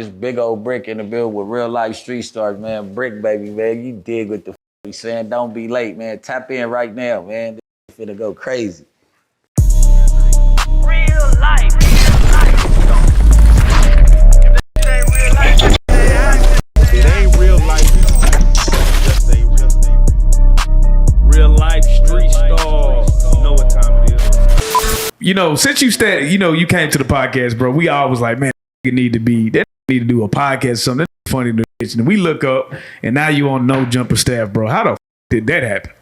It's big old Bricc in the build with real life street stars, man. Bricc, baby, man. You dig what the we saying. Don't be late, man. Tap in right now, man. This finna go crazy. Real life. It ain't real life. Just ain't real life street stars. You know what time it is. You know, since you you came to the podcast, bro, we always like, man, that need to do a podcast or something. That's funny to bitch. And we look up and now you on No Jumper staff, bro. How the f did that happen?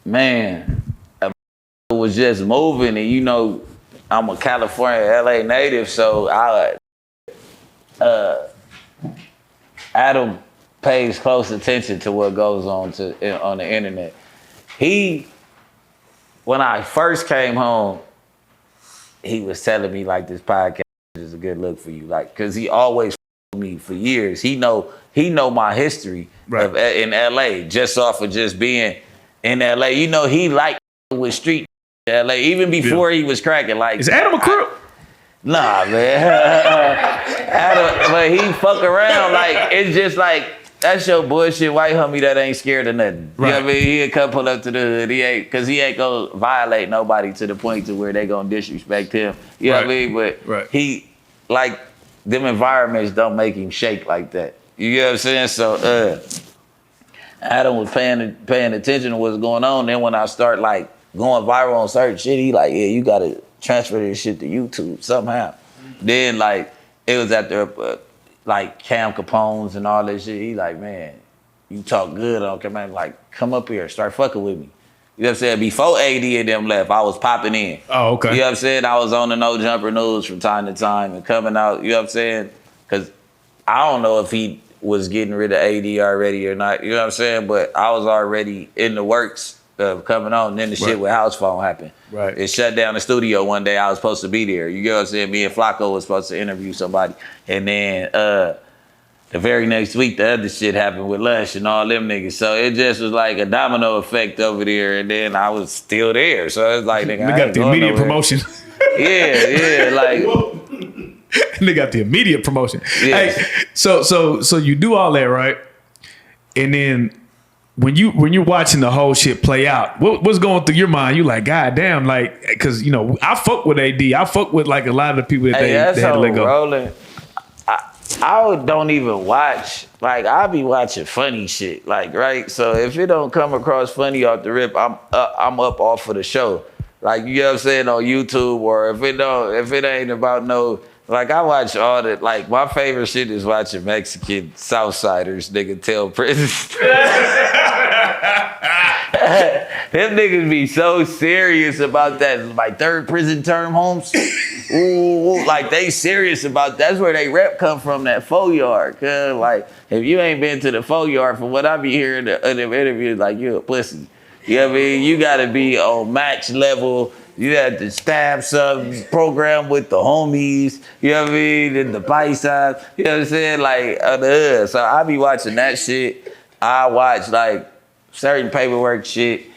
Man, I was just moving, and you know, I'm a California, LA native, so Adam pays close attention to what goes on on the internet. When I first came home, he was telling me like this podcast is a good look for you, like, cause he always me for years. He know my history in LA just off of just being in LA. You know, he like with street LA even before he was cracking. Like, is Adam a crook? Nah, man. Adam, but he fuck around. Like, it's just like, that's your bullshit white homie that ain't scared of nothing. Right. You know what I mean? He'll come pull up to the hood. He ain't gonna violate nobody to the point to where they gonna disrespect him. You know what I mean? But he, like, them environments don't make him shake like that. You know what I'm saying? So Adam was paying attention to what's going on. Then when I start like going viral on certain shit, he like, yeah, you gotta transfer this shit to YouTube somehow. Then like it was after like Cam Capone's and all that shit. He like, man, you talk good on Cam. Like, come up here, start fucking with me. You know what I'm saying? Before AD and them left, I was popping in. Oh, okay. You know what I'm saying? I was on the No Jumper News from time to time and coming out, you know what I'm saying? Because I don't know if he was getting rid of AD already or not, you know what I'm saying? But I was already in the works of coming on. And then the shit with House Phone happened. Right. It shut down the studio one day. I was supposed to be there. You know what I'm saying? Me and Flacco was supposed to interview somebody. And then the very next week, the other shit happened with Lush and all them niggas. So it just was like a domino effect over there. And then I was still there. So it's like, nigga, they got the immediate promotion. Yeah, like. They got the immediate promotion. Yeah. Hey, so you do all that, right? And then when you're watching the whole shit play out, what's going through your mind? You like, God damn, like, because you know I fuck with AD, I fuck with like a lot of the people that they had to let go. Rolling. I don't even watch. Like, I be watching funny shit. Like, right. So if it don't come across funny off the rip, I'm up off of the show. Like, you know what I'm saying, on YouTube, or if it ain't about no. Like, I watch all that. Like, my favorite shit is watching Mexican Southsiders, nigga, tell prisons. Them niggas be so serious about that. Like, third prison term homes. Ooh, like, they serious about that's where they rep come from, that 4 yard. Cause like, if you ain't been to the 4 yard, from what I be hearing in them interviews, like, you a pussy. You know what I mean? You gotta be on max level. You had to stab some program with the homies, you know what I mean? And the bite size, you know what I'm saying? Like, so I be watching that shit. I watch like certain paperwork shit.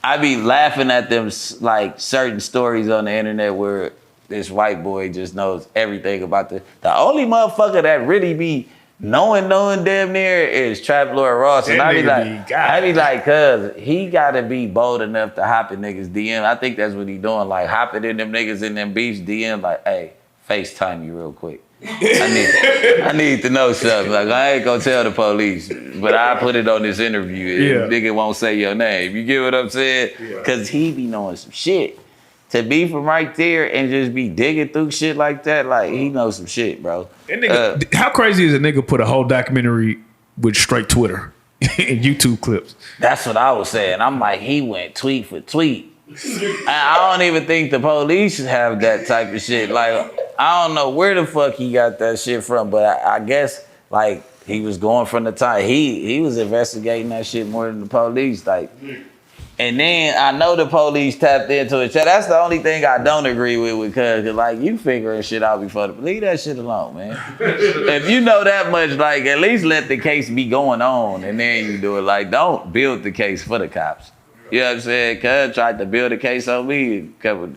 I be laughing at them, like, certain stories on the internet where this white boy just knows everything about the only motherfucker that really be knowing damn near is Trap Lord Ross. And I be like, cuz he gotta be bold enough to hop in niggas DM. I think that's what he doing, like hopping in them niggas in them beefs DM, like, hey, FaceTime you real quick. I need to know something. Like, I ain't gonna tell the police, but I put it on this interview. Yeah. Nigga won't say your name. You get what I'm saying? Cause he be knowing some shit. To be from right there and just be digging through shit like that, like, he knows some shit, bro. That nigga, how crazy is a nigga put a whole documentary with straight Twitter and YouTube clips? That's what I was saying. I'm like, he went tweet for tweet. I don't even think the police have that type of shit. Like, I don't know where the fuck he got that shit from, but I guess, like, he was going from the time. He was investigating that shit more than the police, like. And then I know the police tapped into it. That's the only thing I don't agree with, cuz, like, you figuring shit out before the leave that shit alone, man. If you know that much, like, at least let the case be going on and then you do it. Like, don't build the case for the cops. You know what I'm saying? Cuz tried to build a case on me a couple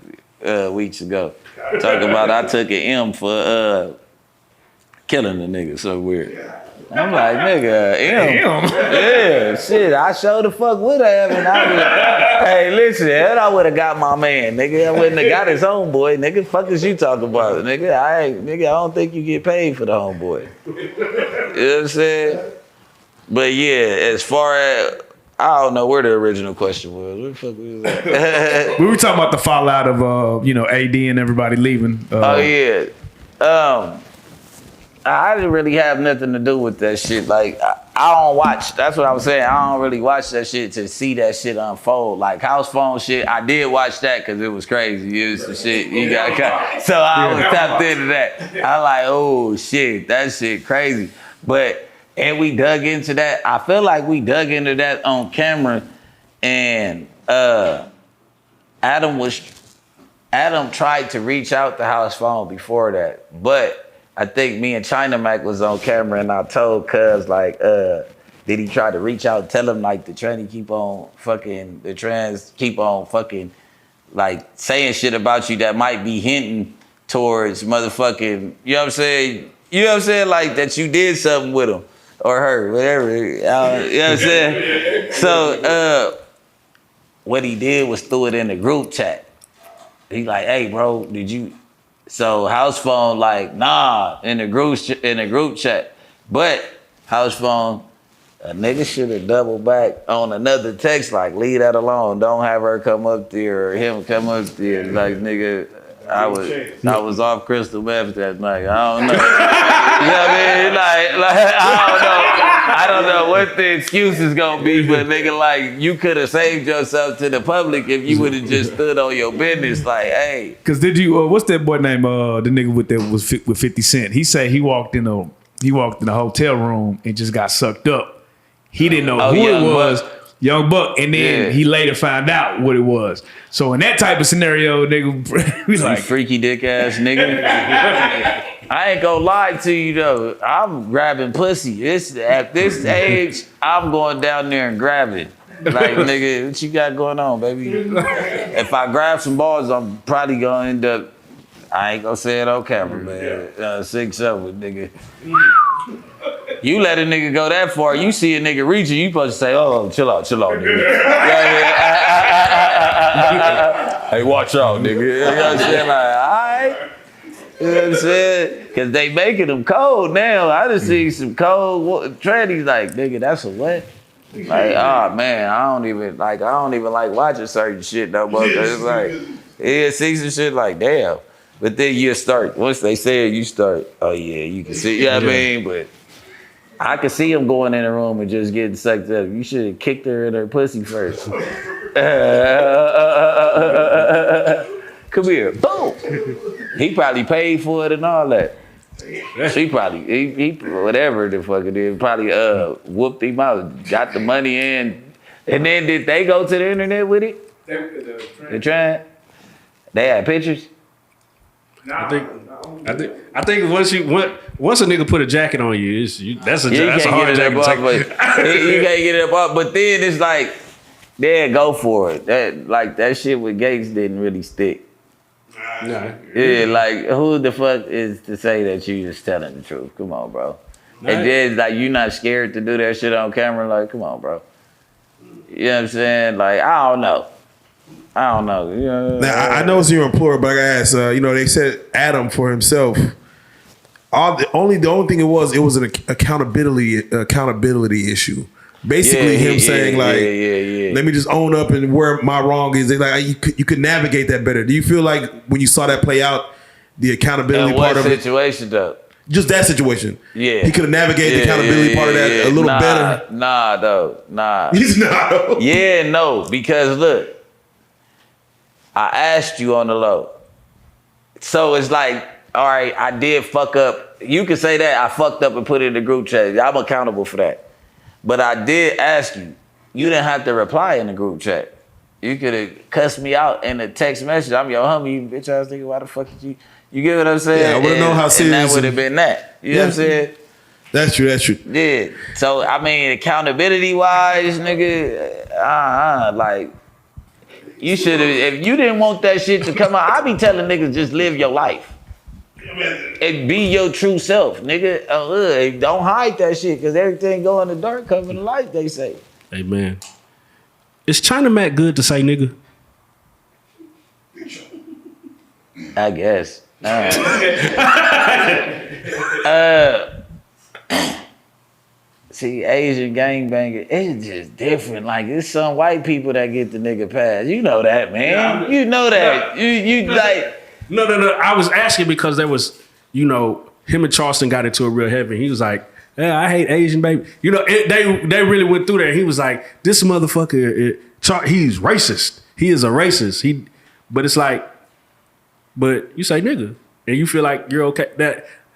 weeks ago. Talking about I took an M for killing the nigga so weird. I'm like, nigga, him. Damn. Yeah, shit, I sure the fuck would have. And I was, hey, listen, hell, I would have got my man, nigga. I wouldn't have got his homeboy, nigga. Fuck is you talking about, nigga? I don't think you get paid for the homeboy. You know what I'm saying? But yeah, as far as, I don't know where the original question was. Where the fuck was that? We were talking about the fallout of AD and everybody leaving. Oh yeah. I didn't really have nothing to do with that shit. Like, I don't watch. That's what I was saying. I don't really watch that shit to see that shit unfold. Like, house phone shit, I did watch that because it was crazy. It was some shit you got cut. So I was tapped into that. I like, oh, shit, that shit crazy. And we dug into that. I feel like we dug into that on camera. And Adam tried to reach out the house phone before that. But I think me and China Mac was on camera and I told Cuz like, did he try to reach out and tell him like the trans keep on fucking like saying shit about you that might be hinting towards motherfucking, you know what I'm saying? You know what I'm saying? Like that you did something with him or her, whatever. You know what I'm saying? So what he did was threw it in the group chat. He like, hey bro, did you? So house phone like, nah, in the group chat. But house phone, a nigga should have doubled back on another text like, leave that alone. Don't have her come up there or him come up there. Like, nigga, I was off crystal meth that night. I don't know. You know what I mean? Like I don't know. I don't know what the excuse is gonna be, but nigga, like you could have saved yourself to the public if you would have just stood on your business. Like, hey. Cause did you? What's that boy name? The nigga with 50 Cent. He said he walked in a hotel room and just got sucked up. He didn't know who it was. Young Buck, and then he later found out what it was. So in that type of scenario, nigga, we like freaky dick ass nigga. I ain't gonna lie to you though. I'm grabbing pussy. At this age, I'm going down there and grabbing. Like, nigga, what you got going on, baby? If I grab some balls, I'm probably gonna end up. I ain't gonna say it on camera, man. 6'7", nigga. You let a nigga go that far, you see a nigga reaching, you supposed to say, oh, chill out, nigga. Hey, watch out, nigga. You know what I'm saying? Like, all right. You know what I'm saying? Because they making them cold now. I just see some cold trannies like, nigga, that's a what? Like, oh, man, I don't even like watching certain shit no more. It's like, see some shit like, damn. But then you start, once they say it, you start, oh, yeah, you can see, you know what I mean? But I could see him going in the room and just getting sucked up. You should have kicked her in her pussy first. Come here, boom. He probably paid for it and all that. She probably, he whatever the fuck it is, probably whooped him out, got the money in. And then did they go to the internet with it? The trend? They had pictures? I think once a nigga put a jacket on you, that's a hard jacket to take. You can't get it up, but then it's like, yeah, go for it. That shit with Gates didn't really stick. Nah. Yeah, like who the fuck is to say that you just telling the truth? Come on, bro. Nah. And then like you not scared to do that shit on camera? Like, come on, bro. You know what I'm saying? Like, I don't know. You know, now, I know it's your employer, but I gotta ask, they said Adam for himself. The only thing it was an accountability issue. Basically, him saying let me just own up and where my wrong is. Like you could navigate that better. Do you feel like when you saw that play out, the accountability part of it? What situation though? Just that situation. Yeah. He could have navigated the accountability part of that a little better. Nah. He's not. Yeah, no, because look, I asked you on the low. So it's like, all right, I did fuck up. You can say that I fucked up and put it in the group chat. I'm accountable for that. But I did ask you. You didn't have to reply in the group chat. You could have cussed me out in a text message. I'm your homie, you bitch ass nigga. Why the fuck did you? You get what I'm saying? Yeah, I want to know how serious. And that would have been that. You know what I'm saying? That's true. Yeah. So, I mean, accountability-wise, nigga, like, you should have, if you didn't want that shit to come out, I be telling niggas just live your life. and be your true self, nigga. Don't hide that shit, cause everything go in the dark, come in the light. They say. Hey man, is China Mac good to say nigga? I guess. See, Asian gangbanging, it's just different. Like, it's some white people that get the nigga pass. You know that, man. You know that. You like. No. I was asking because there was, him and Charleston got into a real heavy. He was like, "Yeah, I hate Asian baby." They really went through that. He was like, "This motherfucker, he's racist. He is a racist." But it's like, but you say nigga, and you feel like you're okay.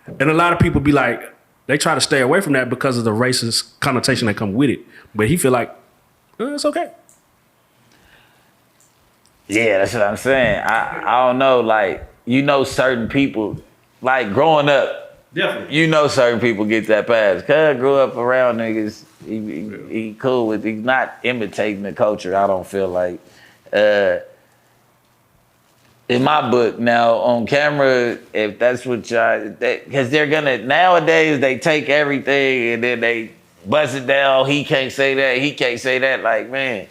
And a lot of people be like, they try to stay away from that because of the racist connotation that come with it. But he feel like it's okay. Yeah, that's what I'm saying. I don't know, like, certain people, like growing up, Definitely. Certain people get that pass. Cuz grew up around niggas, he cool with, he's not imitating the culture, I don't feel like. In my book now, on camera, if that's what because they're gonna, nowadays they take everything and then they bust it down, he can't say that, he can't say that, like, man.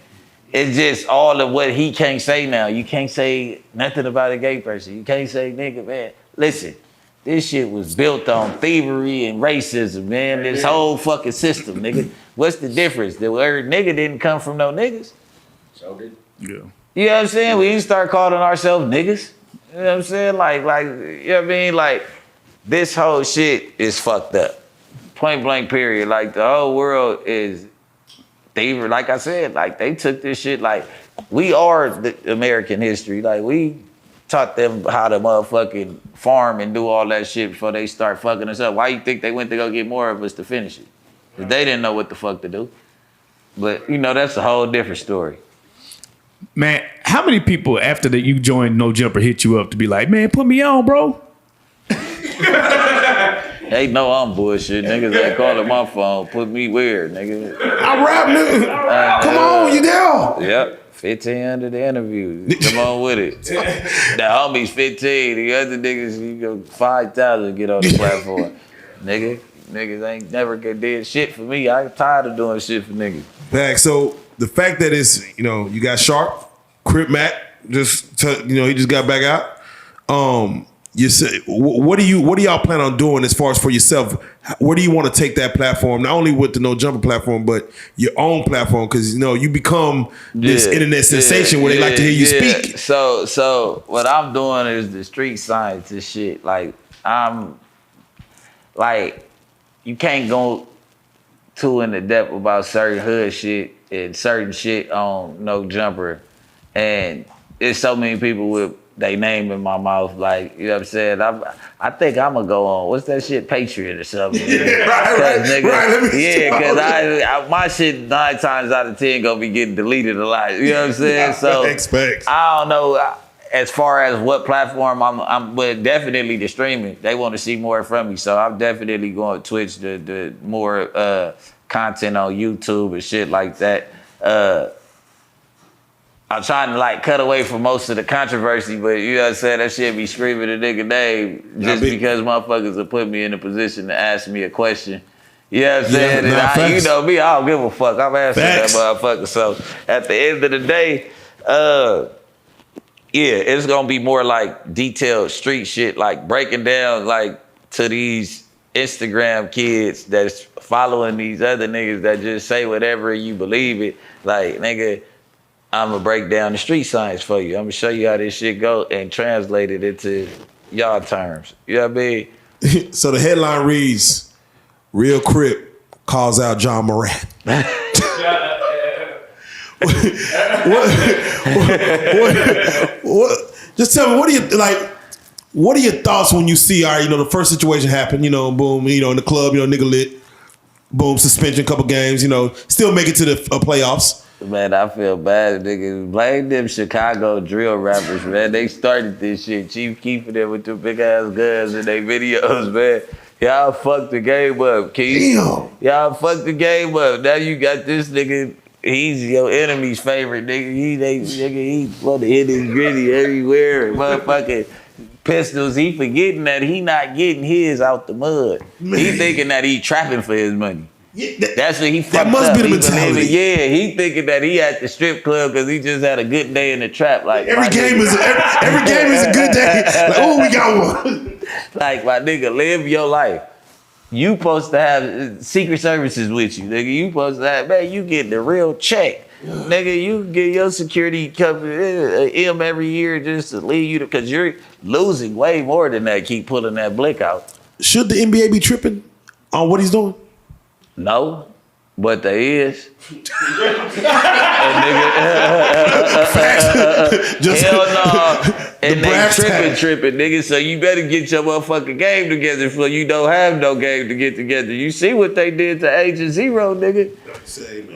It's just all of what he can't say now. You can't say nothing about a gay person. You can't say nigga, man. Listen, this shit was built on thievery and racism, man. This whole fucking system, nigga. What's the difference? The word nigga didn't come from no niggas. So did. Yeah. You know what I'm saying? We didn't start calling ourselves niggas. You know what I'm saying? Like, you know what I mean? Like, this whole shit is fucked up. Point blank period. Like, the whole world is thievery. Like I said, like, they took this shit, like, we are the American history. Like, we taught them how to motherfucking farm and do all that shit before they start fucking us up. Why you think they went to go get more of us to finish it? Because they didn't know what the fuck to do. But, that's a whole different story. Man, how many people after that you joined No Jumper hit you up to be like, man, put me on, bro? They know I'm bullshit. Niggas that calling my phone, put me weird, nigga. I rap, nigga. Come on, you there? Yep. 15 under the interview. Come on with it. The homies 15. The other niggas, you go 5,000 get on the platform. Niggas ain't never did shit for me. I'm tired of doing shit for niggas. Back. So the fact that it's, you got Sharp, Crip Mac, he just got back out. You say, what do y'all plan on doing as far as for yourself? Where do you want to take that platform? Not only with the No Jumper platform, but your own platform, because you become this internet sensation where they like to hear you speak. So what I'm doing is the street scientist shit. Like, I'm like, you can't go too into depth about certain hood shit and certain shit on No Jumper, and there's so many people with they name in my mouth, like, you know what I'm saying? I think I'm gonna go on, what's that shit, Patriot or something? right. Because my shit 9 times out of 10 gonna be getting deleted a lot. You know what I'm saying? So I don't know as far as what platform I'm but definitely the streaming. They want to see more from me, so I'm definitely going to Twitch, the more content on YouTube and shit like that. I'm trying to like cut away from most of the controversy, but you know what I'm saying? That shit be screaming a nigga name just because motherfuckers will put me in a position to ask me a question. You know what I'm saying? And you know me, I don't give a fuck. I'm answering that motherfucker. So at the end of the day, it's gonna be more like detailed street shit, like breaking down like to these Instagram kids that's following these other niggas that just say whatever you believe it. Like, nigga, I'm gonna break down the street science for you. I'm gonna show you how this shit go and translate it into y'all terms. You know what I mean? So the headline reads, Real Crip calls out John Morant. what? Just tell me, what are your thoughts when you see, the first situation happened, boom, in the club, nigga lit, boom, suspension, couple games, still make it to the playoffs. Man, I feel bad, niggas. Blame them Chicago drill rappers, man. They started this shit. Chief keeping them with them big ass guns in their videos, man. Y'all fucked the game up, Keith. Damn. Y'all fucked the game up. Now you got this nigga. He's your enemy's favorite nigga. He want to hit his gritty everywhere. Motherfucking pistols. He forgetting that he not getting his out the mud. Man. He thinking that he trapping for his money. Yeah, That's what he fucked up. must be the He mentality. believing- Yeah, he thinking that he at the strip club because he just had a good day in the trap. Like every my game nigga- is every game is a good day. Like, oh, we got one. like my nigga, live your life. You supposed to have Secret Services with you, nigga. You supposed to have, man, you get the real check. Nigga, you get your security company M every year just to leave you because you're losing way more than that. Keep pulling that blick out. Should the NBA be tripping on what he's doing? No, but there is. Just Hell no. And they brass tag. tripping, nigga. So you better get your motherfucking game together for you don't have no game to get together. You see what they did to Agent Zero, nigga?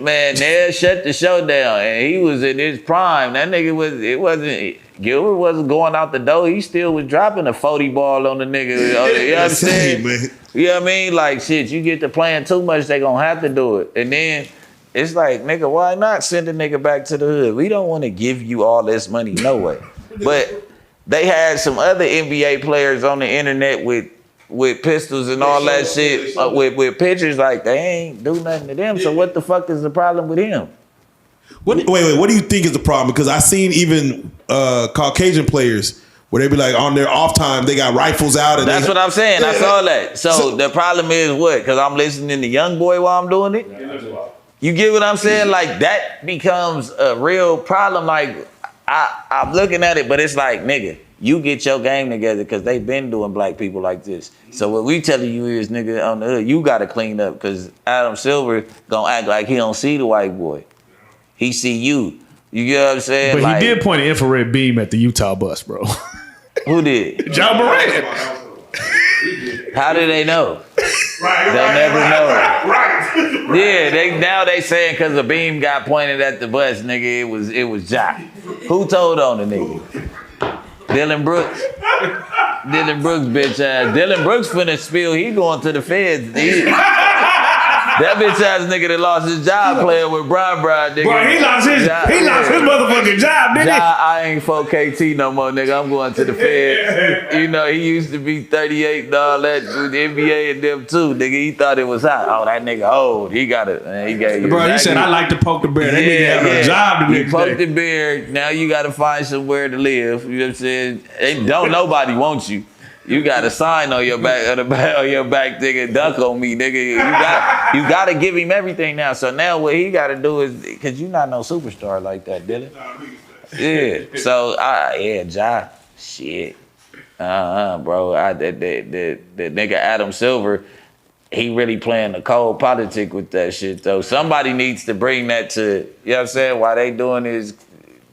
Man, they shut the show down, and he was in his prime. That nigga Gilbert wasn't going out the door. He still was dropping a 40 ball on the nigga. You know what I'm saying? Man. You know what I mean? Like, shit, you get to playing too much, they gonna have to do it. And then it's like, nigga, why not send a nigga back to the hood? We don't want to give you all this money, no way. But they had some other NBA players on the internet with pistols and all that shit, with pictures like they ain't do nothing to them. So what the fuck is the problem with him? Wait, what do you think is the problem? Because I seen even Caucasian players where they be like on their off time, they got rifles out. And That's what I'm saying. I saw that. So the problem is what? Because I'm listening to Young Boy while I'm doing it. You get what I'm saying? Like that becomes a real problem. Like I'm looking at it, but it's like, nigga, you get your game together because they've been doing black people like this. So what we telling you is, nigga, on the hood, you got to clean up because Adam Silver gonna act like he don't see the white boy. He see you. You get what I'm saying? But like, he did point an infrared beam at the Utah bus, bro. Who did? John Morant. How do they know? They'll never know. Yeah, now they saying because the beam got pointed at the bus, nigga, it was Ja. Who told on the nigga? Dylan Brooks. Dylan Brooks, bitch ass. Dylan Brooks finna spill. He going to the feds. That bitch ass nigga that lost his job playing with Brian, nigga. Bro, he lost his motherfucking job, didn't he? I ain't 4KT no more, nigga. I'm going to the feds. You know, he used to be 38 and all that with the NBA and them too, nigga. He thought it was hot. Oh, that nigga old. He got it. He got Bro, he said, I like to poke the bear. That nigga had a job the You next poked day. the bear. Now you got to find somewhere to live. You know what I'm saying? Ain't don't nobody want you. You got a sign on your back, nigga. Duck on me, nigga. You got to give him everything now. So now what he got to do is, because you not no superstar like that, Dylan. Yeah. So Ja. Shit. Bro. The nigga Adam Silver, he really playing the cold politic with that shit though. Somebody needs to bring that to, you know what I'm saying? While they doing is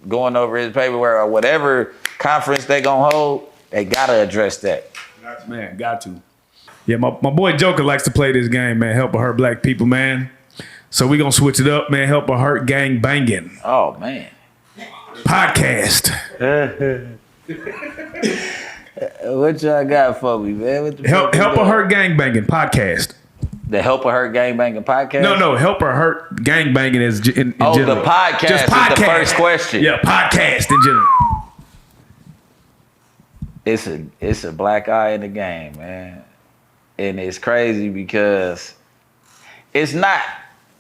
going over his paperwork or whatever conference they gonna hold. They gotta address that. Man, got to. Yeah, my boy Joker likes to play this game, man. Help or hurt black people, man. So we gonna switch it up, man. Help or hurt gang banging. Oh man. Podcast. What y'all got for me, man? What the Help fuck or is hurt gang banging podcast. the Help or Hurt Gang Banging podcast? No, help or hurt gang banging is in Oh, general. the podcast Just is the first question. Yeah, podcast in general. It's a black eye in the game, man. And it's crazy because it's not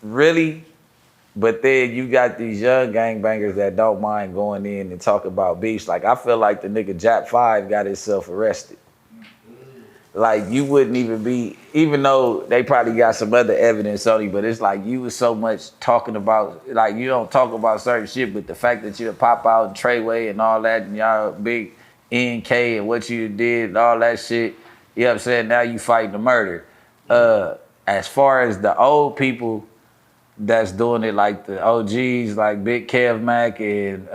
really, but then you got these young gangbangers that don't mind going in and talk about beefs. Like, I feel like the nigga Jap 5 got himself arrested. Like, you wouldn't even be, even though they probably got some other evidence on you, but it's like you was so much talking about, like, you don't talk about certain shit, but the fact that you pop out and Treyway and all that, and y'all big NK and what you did and all that shit, you know what I'm saying? Now you fighting the murder. As far as the old people that's doing it, like the OGs, like Big Kev Mac and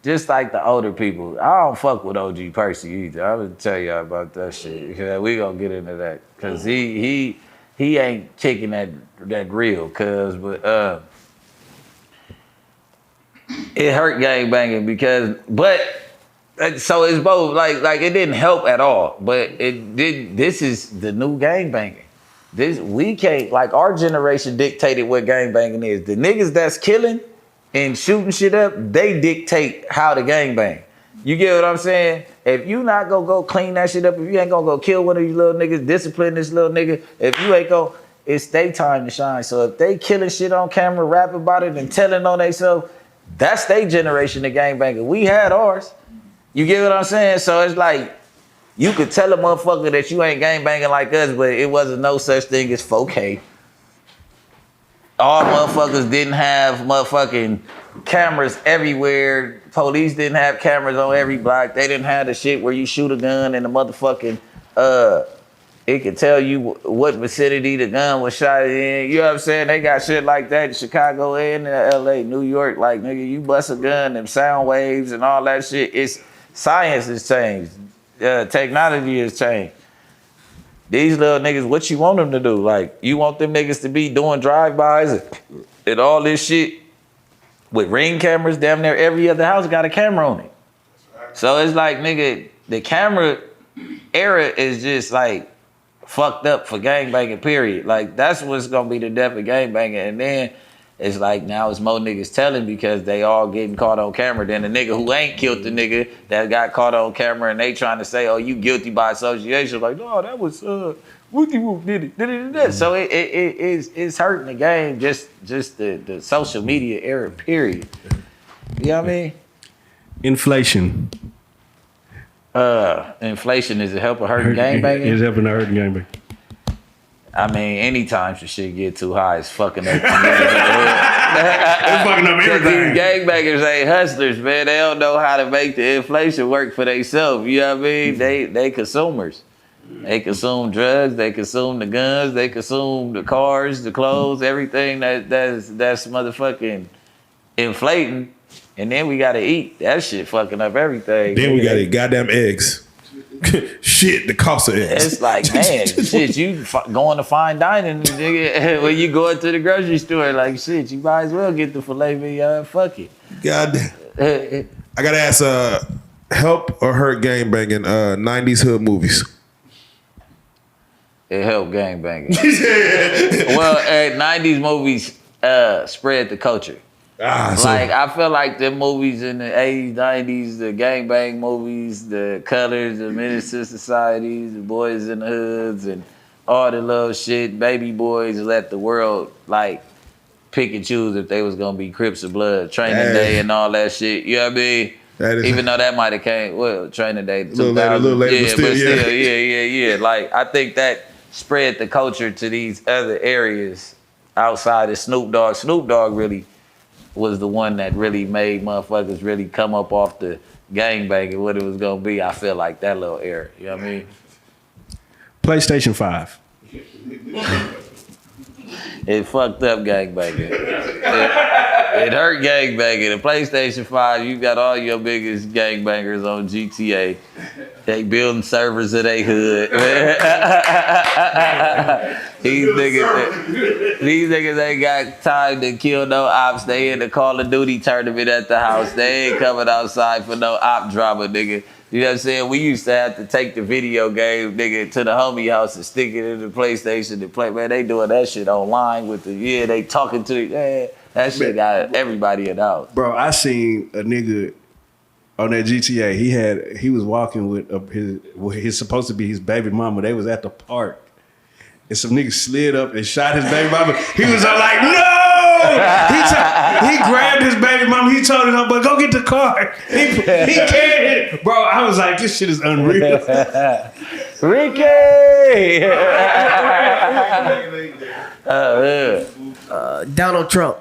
just like the older people, I don't fuck with OG Percy either. I'm gonna tell y'all about that shit. Yeah, we gonna get into that. Cause he ain't kicking that grill, but it hurt gang banging so it's both like it didn't help at all, but it did. This is the new gang banging. We can't, like, our generation dictated what gang banging is. The niggas that's killing and shooting shit up, they dictate how to gang bang. You get what I'm saying? If you not gonna go clean that shit up, if you ain't gonna go kill one of these little niggas, discipline this little nigga, if you ain't gonna, it's their time to shine. So if they killing shit on camera, rap about it, and telling on themselves, that's their generation of gangbanger. We had ours. You get what I'm saying? So it's like, you could tell a motherfucker that you ain't gangbanging like us, but it wasn't no such thing as 4K. All motherfuckers didn't have motherfucking cameras everywhere. Police didn't have cameras on every block. They didn't have the shit where you shoot a gun and the motherfucking, it could tell you what vicinity the gun was shot in. You know what I'm saying? They got shit like that in Chicago and LA, New York. Like, nigga, you bust a gun, them sound waves and all that shit. It's science has changed. Technology has changed. These little niggas, what you want them to do? Like, you want them niggas to be doing drive-bys and all this shit with Ring cameras. Damn near every other house got a camera on it. So it's like, nigga, the camera era is just like fucked up for gangbanging, period. Like, that's what's gonna be the death of gangbanging. And then it's like, now it's more niggas telling because they all getting caught on camera than the nigga who ain't killed the nigga that got caught on camera, and they trying to say, oh, you guilty by association. Like, no, that was Wooty Whoop did it. So it's hurting the game, just the social media era, period. You know what I mean? Inflation. Inflation, is it helping hurt gangbanging? It's helping to hurt gangbanging. I mean, anytime some shit get too high, it's fucking up. It's fucking up everything. These gangbangers ain't hustlers, man. They don't know how to make the inflation work for themselves. You know what I mean? They consumers. They consume drugs. They consume the guns. They consume the cars, the clothes, everything that's motherfucking inflating. And then we gotta eat. That shit fucking up everything. Then we gotta eat goddamn eggs. Shit, the cost of eggs. It's like, man, shit, you going to fine dining, nigga, when you go into the grocery store, like, shit, you might as well get the filet mignon, fuck it. Goddamn. I gotta ask, help or hurt gangbanging 90s hood movies? It helped gangbanging. Well, 90s movies spread the culture. Like, I feel like the movies in the 80s, 90s, the gangbang movies, the Colors, the Menace to Societies, the Boys in the Hoods, and all the little shit, Baby Boys let the world, like, pick and choose if they was gonna be Crips or Blood, Training Day and all that shit. You know what I mean? Even though that might have came, well, Training Day, 2000. A little later, but still, yeah. Like, I think that spread the culture to these other areas outside of Snoop Dogg. Snoop Dogg really was the one that really made motherfuckers really come up off the gangbanging, what it was gonna be. I feel like that little era. You know what I mean? PlayStation 5. It fucked up gangbanging. It hurt gangbanging. The PlayStation 5, you got all your biggest gangbangers on GTA. They building servers in they hood. These niggas ain't got time to kill no ops. They in the Call of Duty tournament at the house. They ain't coming outside for no op drama, nigga. You know what I'm saying? We used to have to take the video game, nigga, to the homie house and stick it in the PlayStation and play. Man, they doing that shit online with the, they talking to it. That shit got everybody in the house. Bro, I seen a nigga on that GTA. He was walking with his supposed to be his baby mama. They was at the park. And some nigga slid up and shot his baby mama. He was all like, no! He grabbed his baby mama. He told her, but go get the car. He can't hit it. Bro, I was like, this shit is unreal. Ricky! Donald Trump.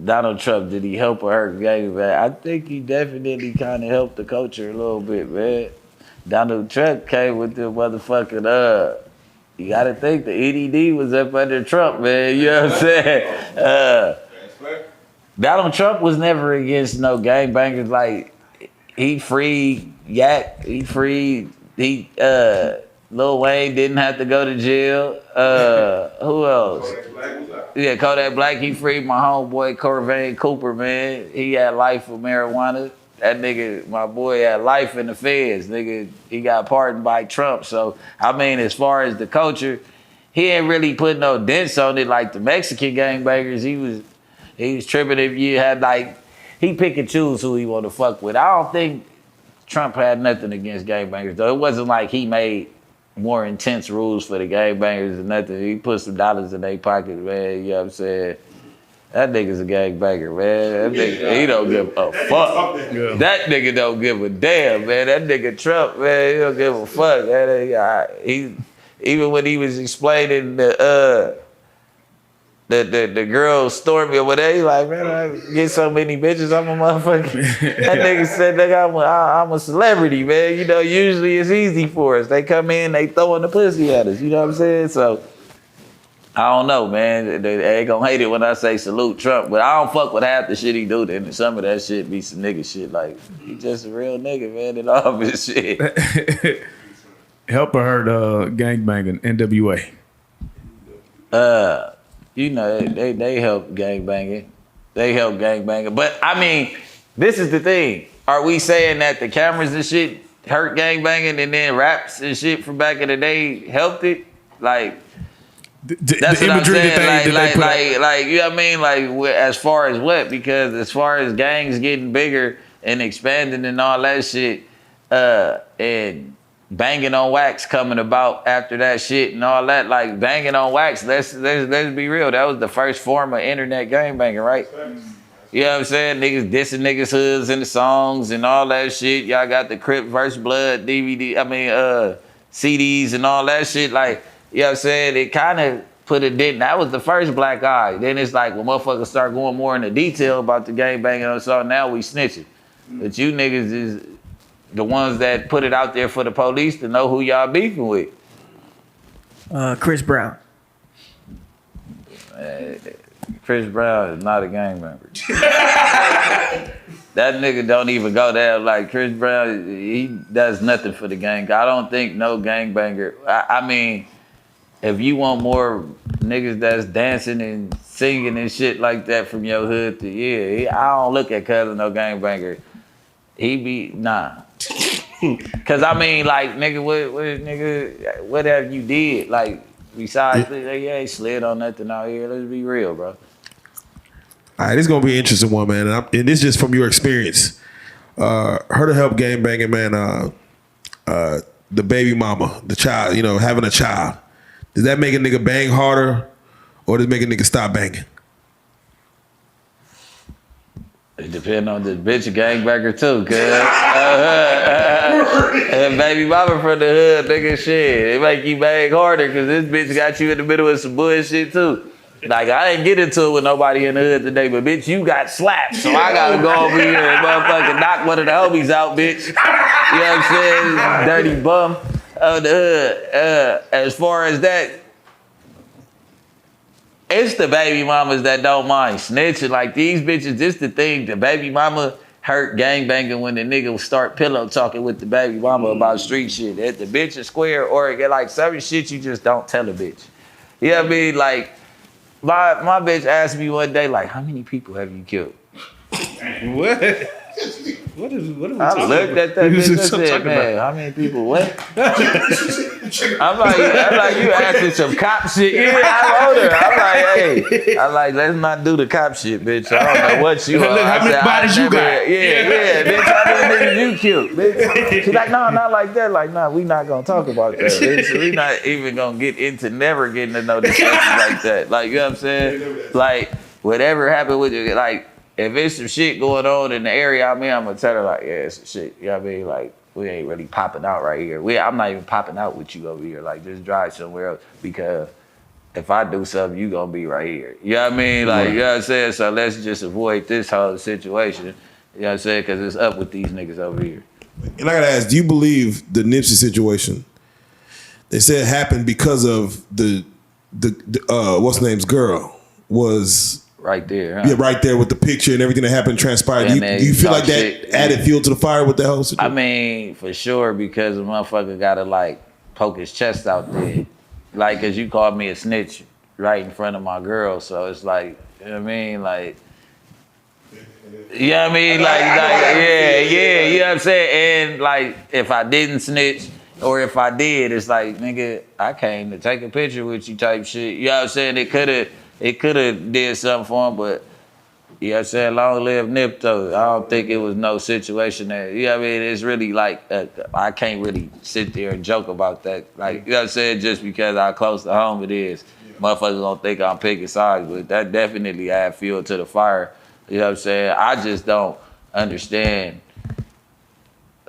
Donald Trump, did he help or hurt gangbang? I think he definitely kind of helped the culture a little bit, man. Donald Trump came with the motherfucking, you gotta think the EDD was up under Trump, man. You know what I'm saying? Donald Trump was never against no gangbangers. Like, he freed Yak, Lil Wayne didn't have to go to jail. Who else? Yeah, Kodak Black, he freed my homeboy Corvain Cooper, man. He had life for marijuana. That nigga, my boy, had life in the feds. Nigga, he got pardoned by Trump. So, I mean, as far as the culture, he ain't really put no dents on it like the Mexican gangbangers. He was tripping if you had like he pick and choose who he want to fuck with. I don't think Trump had nothing against gangbangers though. It wasn't like he made more intense rules for the gangbangers or nothing. He put some dollars in their pocket, man. You know what I'm saying? That nigga's a gangbanger, man. That nigga, he don't give a fuck. That nigga don't give a damn, man. That nigga Trump, man, he don't give a fuck. He even when he was explaining the girl Stormy or whatever, he like, man, I get so many bitches, I'm a motherfucker. That nigga said, nigga, I'm a celebrity, man. You know, usually it's easy for us. They come in, they throwing the pussy at us. You know what I'm saying? So I don't know, man. They ain't gonna hate it when I say salute Trump, but I don't fuck with half the shit he do. Then some of that shit be some nigga shit. Like, he just a real nigga, man, in all of his shit. Help or hurt gangbanging, NWA. You know, they help gangbanging. They help gangbanging. But I mean, this is the thing. Are we saying that the cameras and shit hurt gangbanging and then raps and shit from back in the day helped it? Like, that's the what I'm imagery saying. that they put Like, you know what I mean? Like, as far as what? Because as far as gangs getting bigger and expanding and all that shit, and banging on wax coming about after that shit and all that, like banging on wax, let's be real. That was the first form of internet gangbanging, right? You know what I'm saying? Niggas dissing niggas' hoods in the songs and all that shit. Y'all got the Crip vs. Blood CDs and all that shit. Like, you know what I'm saying? It kind of put a dent. That was the first Black Eye. Then it's like, when motherfuckers start going more into detail about the gangbanging, so now we snitching. But you niggas is the ones that put it out there for the police to know who y'all beefing with. Chris Brown. Chris Brown is not a gangbanger. That nigga don't even go there. Like, Chris Brown, he does nothing for the gang. I don't think no gangbanger. I mean, if you want more niggas that's dancing and singing and shit like that from your hood to, I don't look at Cuz no gangbanger. He be, nah. Cause I mean, like, nigga, what have you did? Like, besides, you ain't slid on nothing out here. Let's be real, bro. All right, this is gonna be an interesting one, man. And this is just from your experience. Her to help gang banging, man. The baby mama, the child, you know, having a child. Does that make a nigga bang harder, or does it make a nigga stop banging? It depends on the bitch gangbanger too, cuz. And baby mama from the hood, nigga, shit. It make you bang harder because this bitch got you in the middle of some bullshit too. Like, I didn't get into it with nobody in the hood today, but bitch, you got slapped. So I gotta go over here and motherfucking knock one of the homies out, bitch. You know what I'm saying? Dirty bum of the hood. As far as that, it's the baby mamas that don't mind snitching. Like, these bitches, this the thing. The baby mama hurt gangbanging when the nigga start pillow talking with the baby mama about street shit. At the bitch is square, or get like certain shit you just don't tell a bitch. You know what I mean? Like, my bitch asked me one day, like, how many people have you killed? What? What are we I looked at that bitch and said, man, how many people, what? I'm like, you asking some cop shit? Yeah, I wrote her. I'm like, hey, let's not do the cop shit, bitch. I don't know what you are. Look, how many bodies you got? Yeah, bitch, how many niggas you killed, bitch? She's like, no, not like that. Like, no, we not gonna talk about that, bitch. We not even gonna get into never getting to know discussions like that. Like, you know what I'm saying? Like, whatever happened with you, like, if it's some shit going on in the area I'm in, I'm gonna tell her, like, yeah, it's some shit. You know what I mean? Like, we ain't really popping out right here. I'm not even popping out with you over here. Like, just drive somewhere else, because if I do something, you gonna be right here. You know what I mean? Like, you know what I'm saying? So let's just avoid this whole situation. You know what I'm saying? Because it's up with these niggas over here. And I gotta ask, do you believe the Nipsey situation, they said happened because of the what's the name's girl was right there, huh? Yeah, right there with the picture and everything that happened transpired. Do you feel like that added fuel to the fire with the whole situation? I mean, for sure, because the motherfucker gotta, like, poke his chest out there. Like, cause you called me a snitch right in front of my girl, so it's like, you know what I mean? Like, you know what I mean? Like, yeah, you know what I'm saying? And, like, if I didn't snitch, or if I did, it's like, nigga, I came to take a picture with you type shit. You know what I'm saying? It coulda did something for him, but You know what I'm saying? Long live Nip though. I don't think it was no situation that, you know what I mean? It's really like, I can't really sit there and joke about that. Like, you know what I'm saying? Just because how close to home it is. Motherfuckers don't think I'm picking sides, but that definitely add fuel to the fire. You know what I'm saying? I just don't understand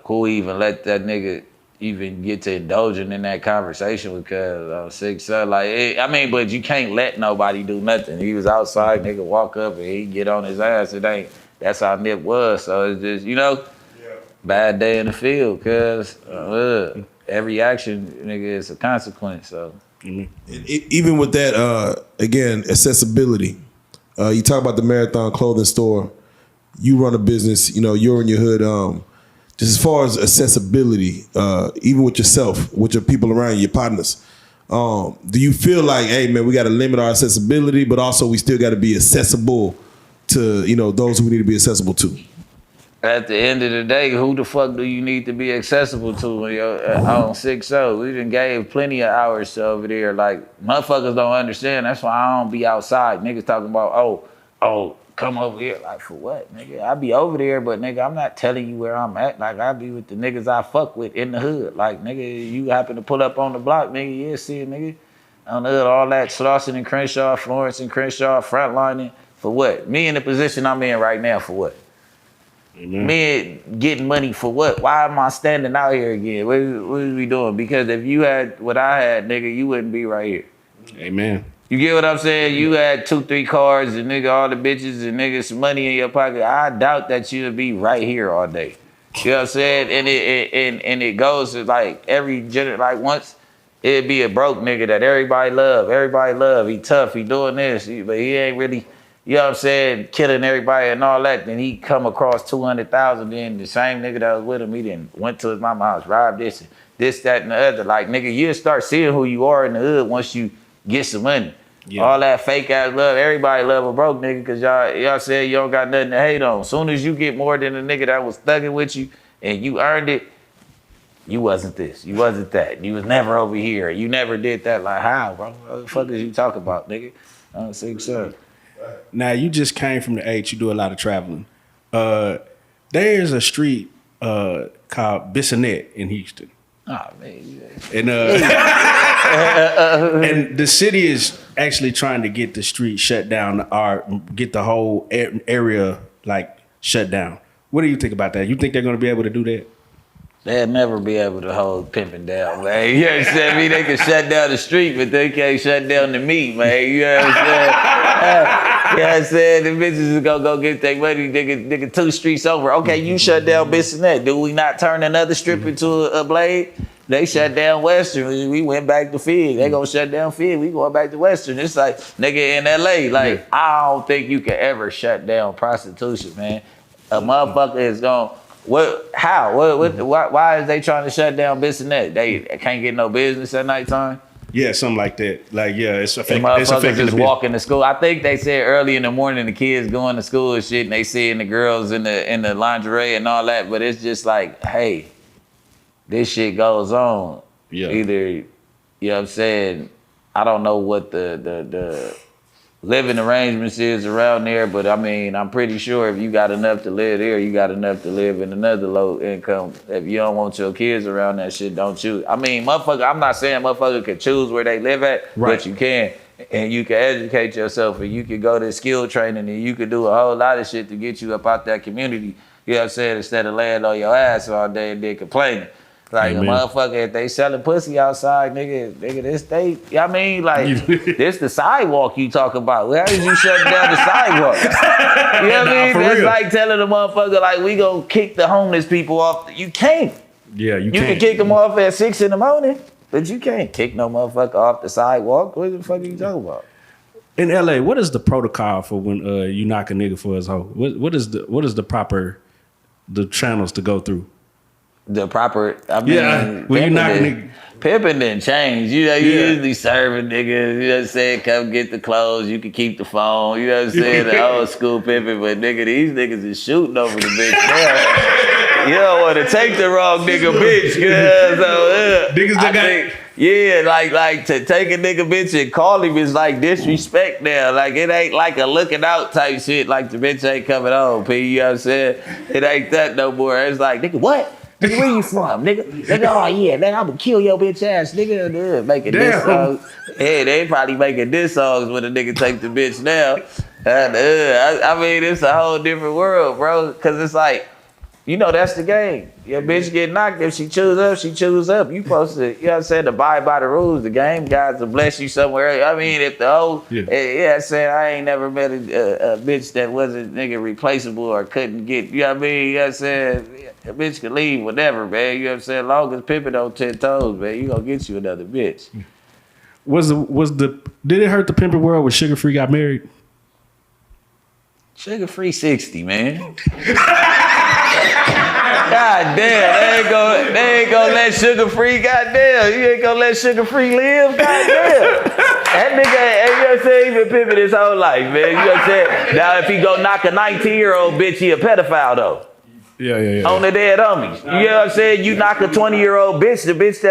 who even let that nigga even get to indulging in that conversation because 6 like, I mean, but you can't let nobody do nothing. He was outside, nigga walk up and he get on his ass. That's how Nip was. So it's just, bad day in the field because every action, nigga, is a consequence. So. Even with that, again, accessibility. You talk about the Marathon clothing store. You run a business. You're in your hood. Just as far as accessibility, even with yourself, with your people around you, your partners. Do you feel like, hey man, we got to limit our accessibility, but also we still got to be accessible to those who we need to be accessible to? At the end of the day, who the fuck do you need to be accessible to when you're on 6-0? We done gave plenty of hours to over there. Like, motherfuckers don't understand. That's why I don't be outside. Niggas talking about, oh, come over here. Like, for what, nigga? I be over there, but nigga, I'm not telling you where I'm at. Like, I be with the niggas I fuck with in the hood. Like, nigga, you happen to pull up on the block, nigga, yeah, see a nigga. On the hood, all that Slauson and Crenshaw, Florence and Crenshaw, frontlining. For what? Me in the position I'm in right now, for what? Amen. Me getting money for what? Why am I standing out here again? What are we doing? Because if you had what I had, nigga, you wouldn't be right here. Amen. You get what I'm saying? You had 2-3 cars and nigga, all the bitches and nigga, some money in your pocket. I doubt that you'd be right here all day. You know what I'm saying? And it goes to like every like once it'd be a broke nigga that everybody love. Everybody love. He tough. He doing this, but he ain't really. You know what I'm saying, killing everybody and all that, then he come across 200,000, then the same nigga that was with him, he then went to his mama house, robbed this, that, and the other. Like, nigga, you'll start seeing who you are in the hood once you get some money. Yeah. All that fake ass love, everybody love a broke nigga because y'all said you don't got nothing to hate on. Soon as you get more than a nigga that was thugging with you and you earned it, you wasn't this, you wasn't that. You was never over here. You never did that. Like, how, bro? What the fuck is you talking about, nigga? 6-7. Now, you just came from the H. You do a lot of traveling. There's a street called Bissonnette in Houston. Oh, man. And, and the city is actually trying to get the street shut down or get the whole area, like, shut down. What do you think about that? You think they're going to be able to do that? They'll never be able to hold pimping down, man. You understand me? They can shut down the street, but they can't shut down the meat, man. You know what I'm saying? You know what I'm saying? The bitches is gonna go get their money, nigga 2 streets over. Okay, you shut down Bissonnette. Do we not turn another strip into a blade? They shut down Western. We went back to Fig. They gonna shut down Fig. We going back to Western. It's like, nigga, in LA, like, I don't think you can ever shut down prostitution, man. A motherfucker is gonna, why is they trying to shut down Bissonnette? They can't get no business at nighttime? Yeah, something like that. Like, yeah, it's affecting. Motherfuckers just walking to school. I think they said early in the morning the kids going to school and shit, and they seeing the girls in the lingerie and all that. But it's just like, hey, this shit goes on. Yeah. Either, you know what I'm saying, I don't know what the living arrangements is around there, but I mean, I'm pretty sure if you got enough to live there, you got enough to live in another low income. If you don't want your kids around that shit, don't choose. I mean, motherfucker, I'm not saying motherfucker can choose where they live at, right. But you can. And you can educate yourself and you can go to skill training and you can do a whole lot of shit to get you up out that community. You know what I'm saying? Instead of laying on your ass all day and then complaining. Like, Amen. A motherfucker, if they selling pussy outside, nigga, this they, I mean, like, this the sidewalk you talk about. How did you shut down the sidewalk? You know what I mean? That's real. Like telling the motherfucker, like, we gonna kick the homeless people off. You can't. Yeah, you can't. You can kick them off at 6 in the morning, but you can't kick no motherfucker off the sidewalk. What the fuck are you talking about? In LA, what is the protocol for when you knock a nigga for his hoe? What is the proper, the channels to go through? The proper, I mean, when you knock a nigga. Pimping didn't change. You know, you usually serving niggas, you know what I'm saying? Come get the clothes, you can keep the phone, you know what I'm saying? The old school pimping, but nigga, these niggas is shooting over the bitch now. You don't want to take the wrong nigga bitch, cause niggas that got Yeah, like to take a nigga bitch and call him is like disrespect now. Like it ain't like a looking out type shit. Like the bitch ain't coming home, P. You know what I'm saying? It ain't that no more. It's like, nigga, what? Nigga, where you from? Nigga, oh yeah, nigga, I'm gonna kill your bitch ass, nigga. Making diss songs. Yeah, they probably making diss songs when a nigga take the bitch now. I mean, it's a whole different world, bro. Cause it's like, you know, that's the game. Your bitch get knocked. If she choose up, she choose up. You supposed to, you know what I'm saying, abide by the rules. The game guys will bless you somewhere else. I mean, if the whole, yeah, I'm saying, I ain't never met a bitch that wasn't nigga replaceable or couldn't get, you know what I mean? You know what I'm saying? A bitch can leave, whatever, man. You know what I'm saying? As long as Pippin on 10 toes, man, you gonna get you another bitch. Did it hurt the pimpin' world when Sugar Free got married? Sugar Free 60, man. God damn, they ain't gonna let Sugar Free, goddamn. You ain't gonna let Sugar Free live, goddamn. That nigga, you know what I'm saying, he been pimping his whole life, man. You know what I'm saying? Now, if he go knock a 19-year-old bitch, he a pedophile, though. Yeah. On the dead homies. You know what I'm saying? You knock a 20-year-old bitch, the bitch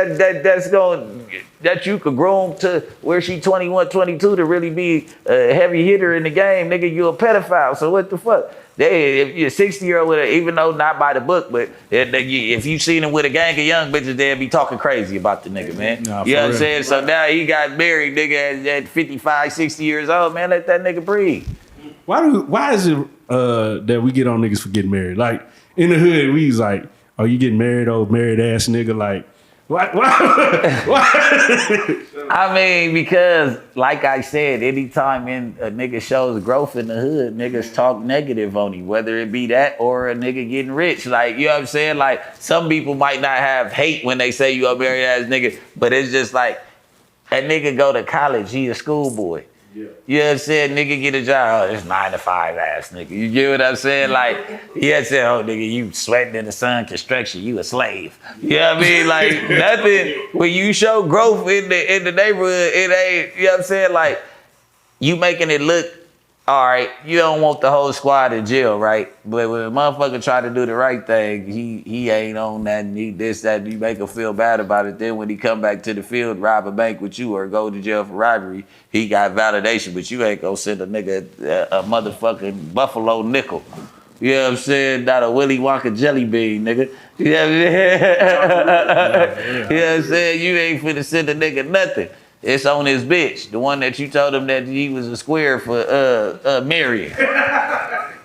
that you could groom to where she 21, 22 to really be a heavy hitter in the game, nigga, you a pedophile. So what the fuck? If you're a 60-year-old with even though not by the book, but if you seen him with a gang of young bitches, they'd be talking crazy about the nigga, man. Nah, you know what I'm real. saying? So now he got married, nigga, at 55, 60 years old, man. Let that nigga breathe. Why is it that we get on niggas for getting married? Like in the hood, we was like, "Oh, you getting married, old married ass nigga?" Like, why? I mean, because like I said, anytime a nigga shows growth in the hood, niggas talk negative on him, whether it be that or a nigga getting rich. Like, you know what I'm saying? Like, some people might not have hate when they say you a married ass nigga, but it's just like, that nigga go to college, he a schoolboy. Yeah. You know what I'm saying? Nigga get a job, it's 9 to 5 ass nigga. You get what I'm saying? Like, he had said, oh nigga, you sweating in the sun, construction, you a slave. You know what I mean? Like, nothing, when you show growth in the neighborhood, it ain't, you know what I'm saying? Like, you making it look, all right, you don't want the whole squad in jail, right? But when a motherfucker try to do the right thing, he ain't on that, and he this, that, you make him feel bad about it. Then when he come back to the field, rob a bank with you or go to jail for robbery, he got validation, but you ain't gonna send a nigga a motherfucking Buffalo nickel. You know what I'm saying? Not a Willy Wonka jelly bean, nigga. You know what I'm saying? You know what I'm saying? You ain't finna send a nigga nothing. It's on his bitch, the one that you told him that he was a square for marrying.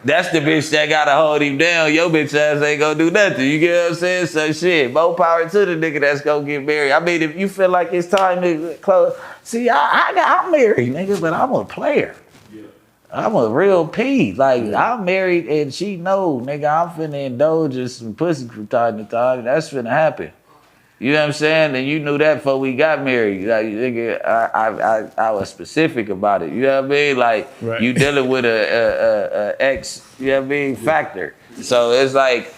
That's the bitch that gotta hold him down. Your bitch ass ain't gonna do nothing. You get what I'm saying? So shit, more power to the nigga that's gonna get married. I mean, if you feel like it's time to close, see, I'm married, nigga, but I'm a player. Yeah. I'm a real P. Like, I'm married and she know, nigga, I'm finna indulge in some pussy from time to time. That's finna happen. You know what I'm saying? And you knew that before we got married. Like, nigga, I was specific about it. You know what I mean? Like, right. You dealing with a ex, you know what I mean, factor. So it's like,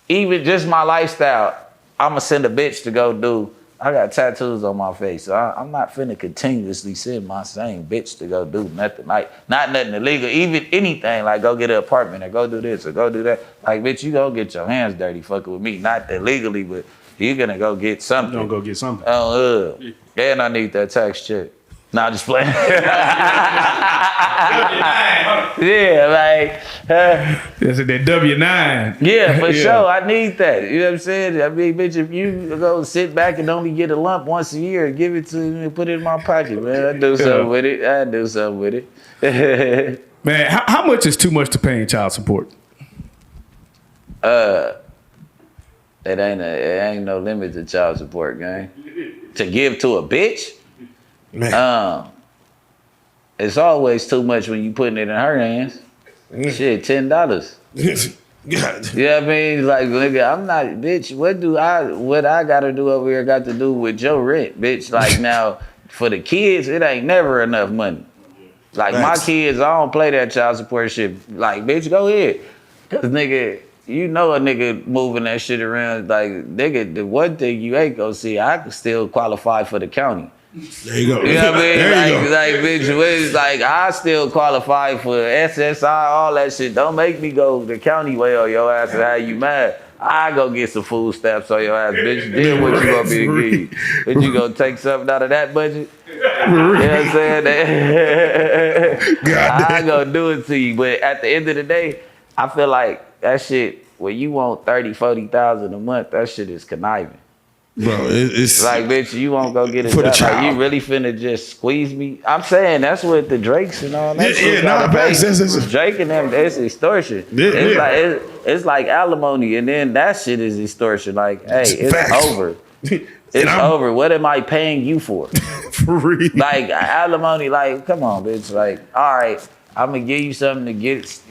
even just my lifestyle, I'ma send a bitch to go do. I got tattoos on my face, so I'm not finna continuously send my same bitch to go do nothing. Like, not nothing illegal, even anything, like go get an apartment or go do this or go do that. Like, bitch, you gonna get your hands dirty fucking with me. Not illegally, but you're gonna go get something. You gonna go get something. Oh, and I need that tax check. Nah, just playing. Yeah, like. That's that W-9. Yeah, for sure. I need that. You know what I'm saying? I mean, bitch, if you go sit back and only get a lump once a year, give it to me and put it in my pocket, man. I do something with it. Man, how much is too much to pay in child support? It ain't no limit to child support, gang. To give to a bitch? Man. It's always too much when you putting it in her hands. Shit, $10. God. You know what I mean? Like, nigga, I'm not, bitch, what I gotta do over here got to do with your rent, bitch. Like, now, for the kids, it ain't never enough money. Like, my kids, I don't play that child support shit. Like, bitch, go ahead. Cause, nigga, you know a nigga moving that shit around. Like, nigga, the one thing you ain't gonna see, I can still qualify for the county. There you go. You know what I mean? There Bitch, it's like, I still qualify for SSI, all that shit. Don't make me go the county way on your ass and how you mad. I go get some food stamps on your ass, bitch. Then what you want me to give you? Bitch, you gonna take something out of that budget? You know what I'm saying? I gonna do it to you. But at the end of the day, I feel like that shit, when you want 30, 40,000 a month, that shit is conniving. Bro, it's Like, bitch, you won't go get a For the job. Like, child. you really finna just squeeze me? I'm saying that's what the Drakes and all that Yeah, shit yeah, gotta nah, pay. facts, that's- Drake and them, it's extortion. Yeah, it's yeah. like it's like alimony, and then that shit is extortion. Like, hey, it's Facts. over. And It's I'm- over. What am I paying you for? for real. Like alimony, like, come on, bitch. Like, all right, I'm gonna give you something to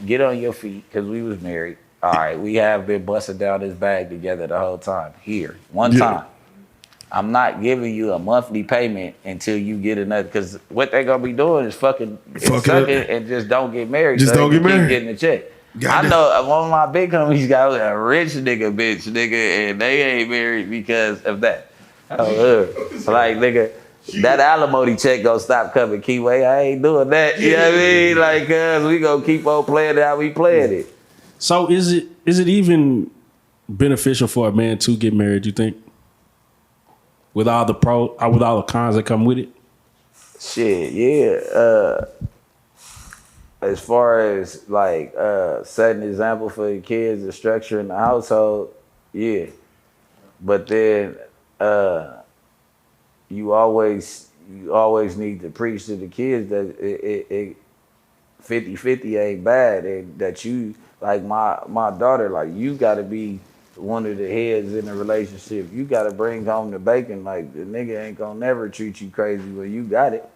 get on your feet because we was married. All right, we have been busting down this bag together the whole time. Here, one Yeah. time. I'm not giving you a monthly payment until you get another. Because what they gonna be doing is fucking Fuck sucking it. and just don't get married. Just so don't they get can keep married. Getting a check. Goddamn. I know one of my big homies got a rich bitch, and they ain't married because of that. Like, nigga, that alimony check gonna stop coming. Keyway, I ain't doing that. You know what I mean? Like, cause we gonna keep on playing it how we playing it. So is it even beneficial for a man to get married, you think? With all the with all the cons that come with it? Shit, yeah. As far as like setting an example for the kids and structuring the household, yeah. But then you always need to preach to the kids that it 50-50 ain't bad, and that you, like my daughter, like, you gotta be one of the heads in a relationship. You gotta bring home the bacon. Like, the nigga ain't gonna never treat you crazy when you got it.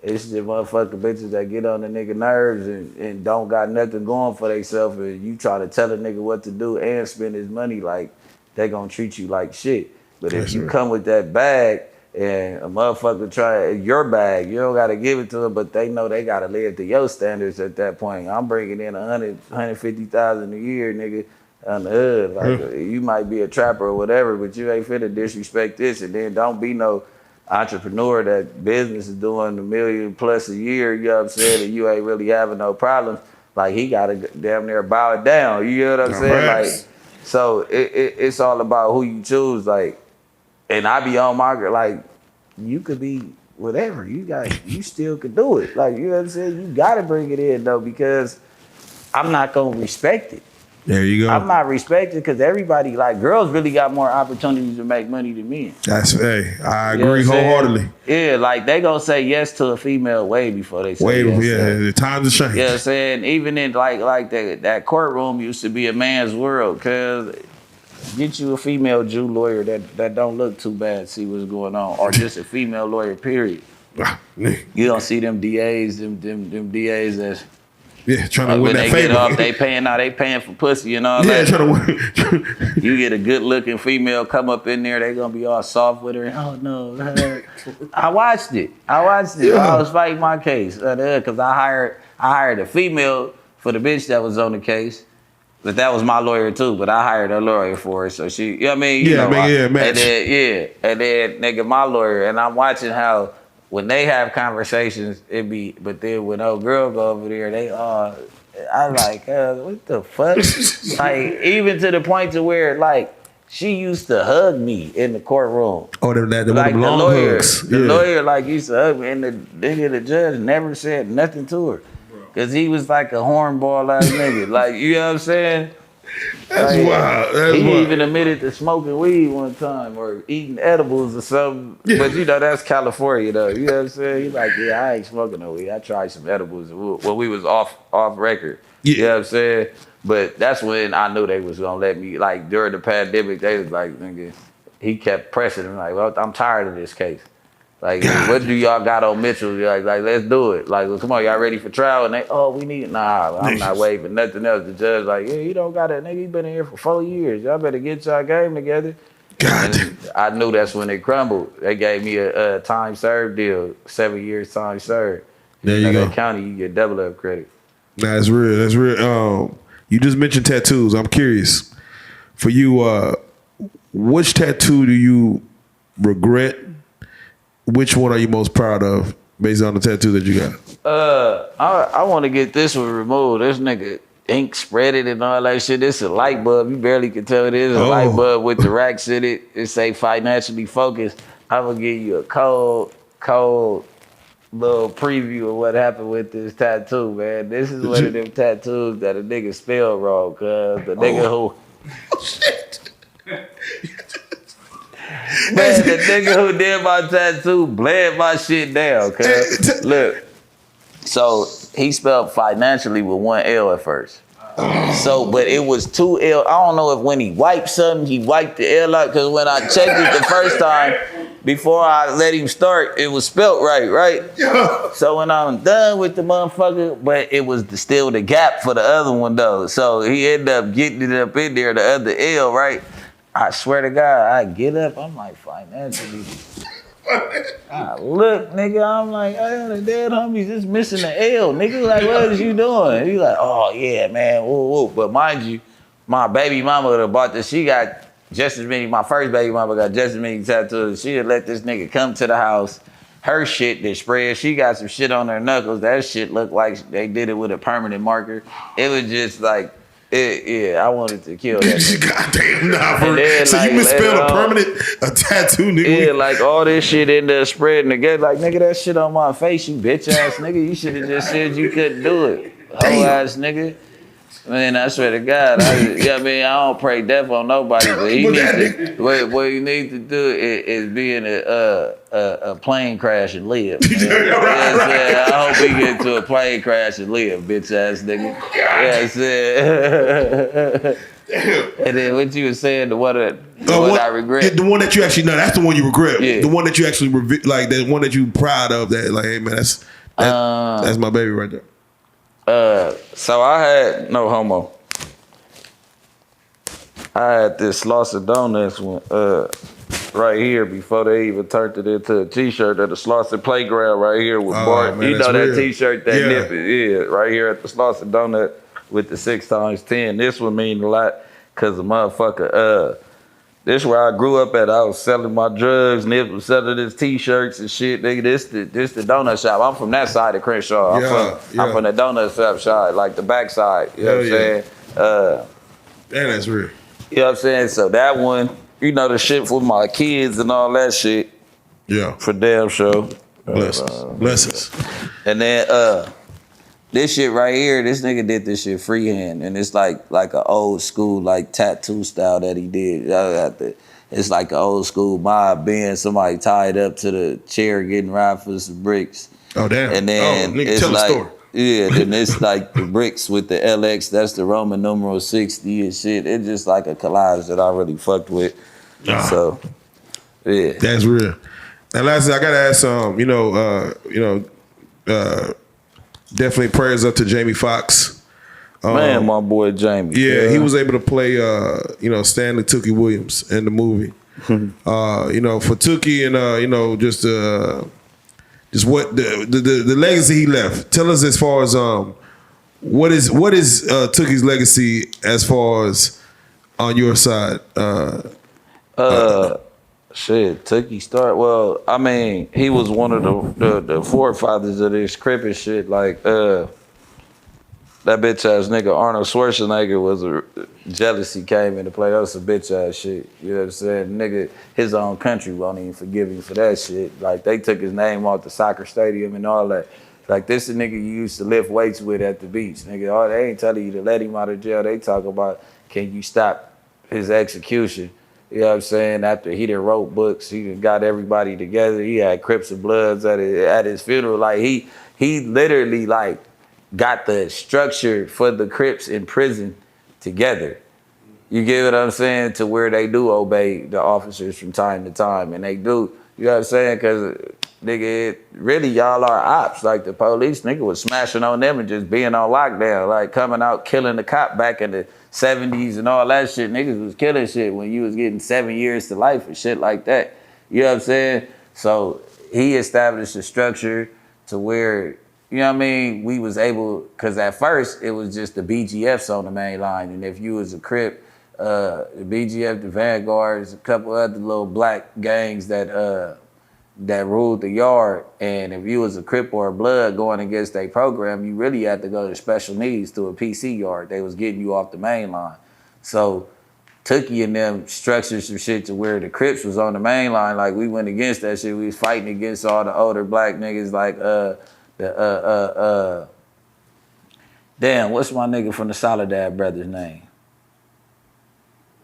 It's the motherfucking bitches that get on the nigga nerves and don't got nothing going for themselves, and you try to tell a nigga what to do and spend his money, like, they gonna treat you like shit. But if you come with that bag and a motherfucker try your bag, you don't gotta give it to them, but they know they gotta live to your standards at that point. I'm bringing in 150,000 a year, nigga, on the hood. Like, you might be a trapper or whatever, but you ain't finna disrespect this, and then don't be no entrepreneur that business is doing $1 million plus a year, you know what I'm saying, and you ain't really having no problems. Like, he gotta damn near bow it down, you know what I'm saying? Right. Like, so it's all about who you choose, like, and I be on my, like, you could be whatever, you still could do it. Like, you know what I'm saying? You gotta bring it in though, because I'm not gonna respect it. There you go. I'm not respected because everybody, like, girls really got more opportunities to make money than men. That's I You know agree what I'm saying? wholeheartedly. Yeah, like, they gonna say yes to a female way before they say Way, yes. yeah, to the times have changed. You know what I'm saying? Even in like that courtroom used to be a man's world, cause get you a female Jew lawyer that don't look too bad, see what's going on, or just a female lawyer, period. You don't see them DAs, them DAs that's Yeah, trying to when win they that favor. get off, they paying for pussy and all Yeah, that. trying to win. You get a good looking female come up in there, they gonna be all soft with her. Oh no, I watched it. I was fighting my case because I hired a female for the bitch that was on the case, but that was my lawyer too. But I hired a lawyer for her, so she, you know what I mean? You know, match. And then nigga, my lawyer, and I'm watching how when they have conversations, it be, but then when old girl go over there, they I like, what the fuck? Like, even to the point to where, like, she used to hug me in the courtroom. Oh, that Like, the long hugs. the lawyer, like, used to hug me, and the judge never said nothing to her. Cause he was like a hornball ass nigga. Like, you know what I'm saying? That's Like, wild. That's he wild. even admitted to smoking weed one time or eating edibles or something. Yeah. But you know, that's California though. You know what I'm saying? He's like, yeah, I ain't smoking no weed. I tried some edibles when we was off record. Yeah. You know what I'm saying? But that's when I knew they was gonna let me, like, during the pandemic, they was like, nigga, he kept pressing him, like, well, I'm tired of this case. Like, what do y'all got on Mitchell? Like, let's do it. Like, well, come on, y'all ready for trial? And they, we need, nah, I'm not waiting for nothing else. The judge like, yeah, you don't got it, nigga. You been in here for 4 years. Y'all better get y'all game together. God. And I knew that's when it crumbled. They gave me a time served deal, 7 years time served. There you go. That county, you get double up credit. That's real. That's real. You just mentioned tattoos. I'm curious. For you, which tattoo do you regret? Which one are you most proud of based on the tattoo that you got? I want to get this one removed. This nigga, ink spread it and all that shit. It's a light bulb. You barely can tell it is a light bulb with the racks in it. It say financially focused. I'm gonna give you a cold little preview of what happened with this tattoo, man. This is one of them tattoos that a nigga spelled wrong, cuz the nigga who man, the nigga who did my tattoo bled my shit down, cuz. Look. So he spelled financially with one L at first. So, but it was two L. I don't know if when he wiped something, he wiped the L out, because when I checked it the first time, before I let him start, it was spelt right? Yeah. So when I'm done with the motherfucker, but it was still the gap for the other one though. So he ended up getting it up in there, the other L, right? I swear to God, I get up, I'm like, financially. I look, nigga, I'm like, oh, the dead homies just missing the L. Nigga, like, what is you doing? He like, oh, yeah, man, woo. But mind you, my baby mama would have bought this. She got just as many, my first baby mama got just as many tattoos. She had let this nigga come to the house. Her shit that spread, she got some shit on her knuckles. That shit looked like they did it with a permanent marker. It was just like, I wanted to kill that. Goddamn, nah, for then, so like, you misspelled a tattoo, nigga. Yeah, like all this shit ended up spreading together. Like, nigga, that shit on my face, you bitch ass nigga. You should have just said you couldn't do it. Hoe ass nigga. Man, I swear to God, I don't pray death on nobody, but he needs to, what you need to do is be in a plane crash and live. I hope he get into a plane crash and live, bitch ass nigga. And then what you were saying, the one I regret. The one that you actually, no, that's the one you regret. Yeah. The one that you actually, like, the one that you proud of, that, like, hey, man, that's my baby right there. So I had, no homo, I had this Slauson Donuts one right here before they even turned it into a t-shirt at the Slauson Playground right here with Bart. Man, you know that real. t-shirt that nip it? Yeah, right here at the Slauson Donut with the 6x10. This one mean a lot because the motherfucker, this where I grew up at. I was selling my drugs, Nip was selling his t-shirts and shit. Nigga, this the donut shop. I'm from that side of Crenshaw. I'm from the donut shop side, like the back side. You know what I'm saying? Damn, that's real. You know what I'm saying? So that one, you know, the shit for my kids and all that shit. Yeah. For damn sure. Blessings. And then this shit right here, this nigga did this shit freehand, and it's like an old school like tattoo style that he did. It's like an old school mob being somebody tied up to the chair getting robbed for some bricks. Oh damn! And then nigga, it's tell like, the story. Yeah, then it's like the bricks with the LX. That's the Roman numeral 60 and shit. It's just like a collage that I really fucked with. So yeah, that's real. Now, lastly, I gotta ask definitely prayers up to Jamie Foxx. Man, my boy Jamie. Yeah, he was able to play, Stanley Tookie Williams in the movie. For Tookie and just what the legacy he left. Tell us as far as what is Tookie's legacy as far as on your side. Shit, Tookie start. Well, I mean, he was one of the forefathers of this crippin' shit. Like, that bitch ass nigga Arnold Schwarzenegger was jealousy came into play. That was some bitch ass shit. You know what I'm saying? Nigga, his own country won't even forgive him for that shit. Like, they took his name off the soccer stadium and all that. Like, this is a nigga you used to lift weights with at the beach. Nigga, they ain't telling you to let him out of jail. They talk about, can you stop his execution? You know what I'm saying? After he done wrote books, he done got everybody together. He had Crips and Bloods at his funeral. Like, he literally, like, got the structure for the Crips in prison together. You get what I'm saying? To where they do obey the officers from time to time. And they do, you know what I'm saying? Because, nigga, really, y'all are ops. Like, the police, nigga, was smashing on them and just being on lockdown. Like, coming out, killing the cop back in the 70s and all that shit. Niggas was killing shit when you was getting 7 years to life and shit like that. You know what I'm saying? So he established a structure to where, you know what I mean, we was able, because at first it was just the BGFs on the main line. And if you was a Crip, the BGF, the Vanguards, a couple other little black gangs that that ruled the yard. And if you was a Crip or a Blood going against their program, you really had to go to special needs to a PC yard. They was getting you off the main line. So Tookie and them structured some shit to where the Crips was on the main line. Like, we went against that shit. We was fighting against all the older black niggas like damn, what's my nigga from the Soledad Brothers name?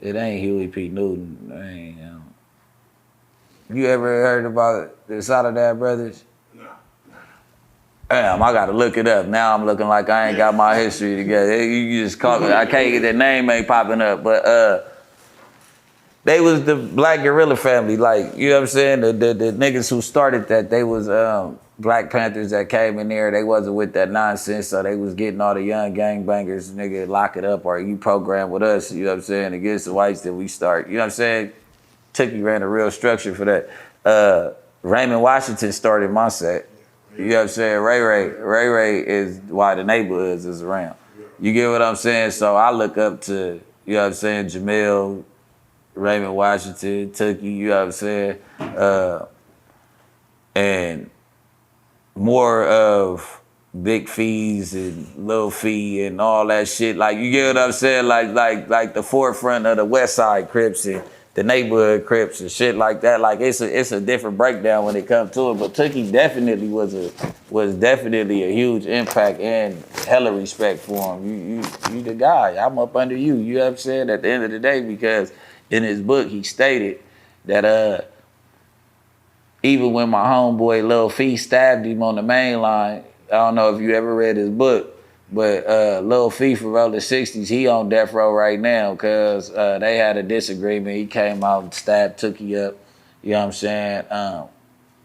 It ain't Huey P. Newton. It ain't him. You ever heard about the Soledad Brothers? No. Damn, I gotta look it up. Now I'm looking like I ain't got my history together. You just caught me. I can't get their name ain't popping up. But they was the Black Guerrilla family. Like, you know what I'm saying? The niggas who started that, they was Black Panthers that came in there. They wasn't with that nonsense, so they was getting all the young gangbangers, nigga, lock it up, or you program with us, you know what I'm saying, against the whites that we start. You know what I'm saying? Tookie ran a real structure for that. Raymond Washington started my set. You know what I'm saying? Ray is why the neighborhoods is around. You get what I'm saying? So I look up to, you know what I'm saying, Jamil, Raymond Washington, Tookie, you know what I'm saying? And more of Big Fees and Lil Fee and all that shit. Like, you get what I'm saying? Like the forefront of the West Side Crips and the neighborhood Crips and shit like that. Like, it's a different breakdown when it comes to it. But Tookie definitely was definitely a huge impact and hella respect for him. You the guy. I'm up under you. You know what I'm saying? At the end of the day, because in his book he stated that even when my homeboy Lil Fee stabbed him on the main line, I don't know if you ever read his book, but Lil Fee from early 60s, he on death row right now because they had a disagreement. He came out and stabbed Tookie up, you know what I'm saying?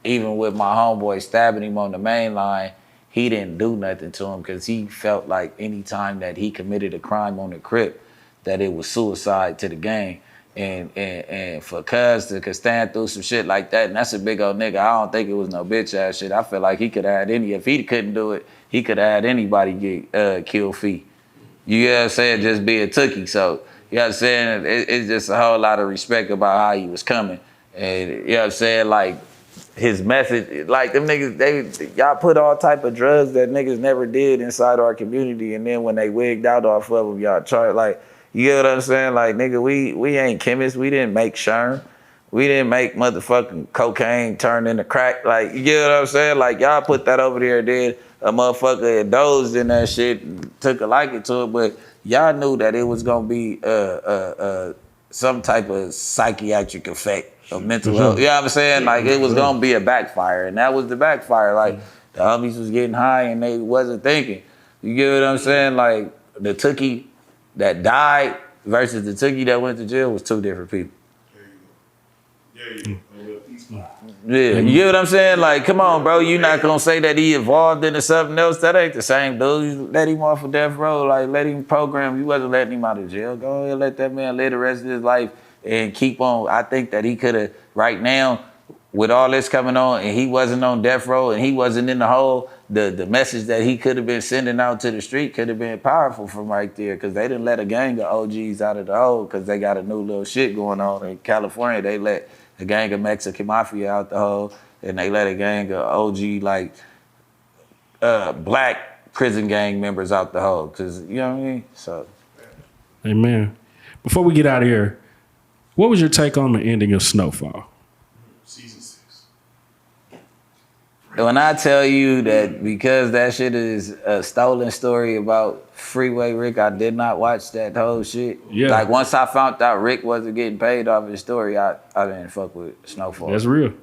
Even with my homeboy stabbing him on the main line, he didn't do nothing to him because he felt like any time that he committed a crime on the Crip, that it was suicide to the gang. And for Cuz to stand through some shit like that, and that's a big old nigga, I don't think it was no bitch ass shit. I feel like he could have had if he couldn't do it, he could have had anybody get kill Fee. You know what I'm saying? Just be a Tookie. So, you know what I'm saying? It's just a whole lot of respect about how he was coming. And, you know what I'm saying? Like, his message, like them niggas, y'all put all type of drugs that niggas never did inside our community, and then when they wigged out off of them, y'all charge, like, you get what I'm saying? Like, nigga, we ain't chemists. We didn't make Sherm. We didn't make motherfucking cocaine turn into crack. Like, you get what I'm saying? Like, y'all put that over there, did a motherfucker indulged in that shit and took a liking to it, but y'all knew that it was gonna be some type of psychiatric effect of mental health. You know what I'm saying? Like, it was gonna be a backfire, and that was the backfire. Like, the homies was getting high and they wasn't thinking. You get what I'm saying? Like, the Tookie that died versus the Tookie that went to jail was two different people. Yeah, you get what I'm saying? Like, come on, bro. You not gonna say that he evolved into something else? That ain't the same dude. You let him off of death row, like, let him program. You wasn't letting him out of jail. Go ahead, let that man live the rest of his life and keep on. I think that he could have, right now, with all this coming on, and he wasn't on death row and he wasn't in the hole, the message that he could have been sending out to the street could have been powerful from right there, because they didn't let a gang of OGs out of the hole because they got a new little shit going on in California. They let a gang of Mexican mafia out the hole, and they let a gang of OG, like, black prison gang members out the hole, because, you know what I mean? So, Amen. Before we get out of here, what was your take on the ending of Snowfall? Season 6. when I tell you that because that shit is a stolen story about Freeway Rick, I did not watch that whole shit. Yeah. Like, once I found out Rick wasn't getting paid off his story, I didn't fuck with Snowfall. That's real.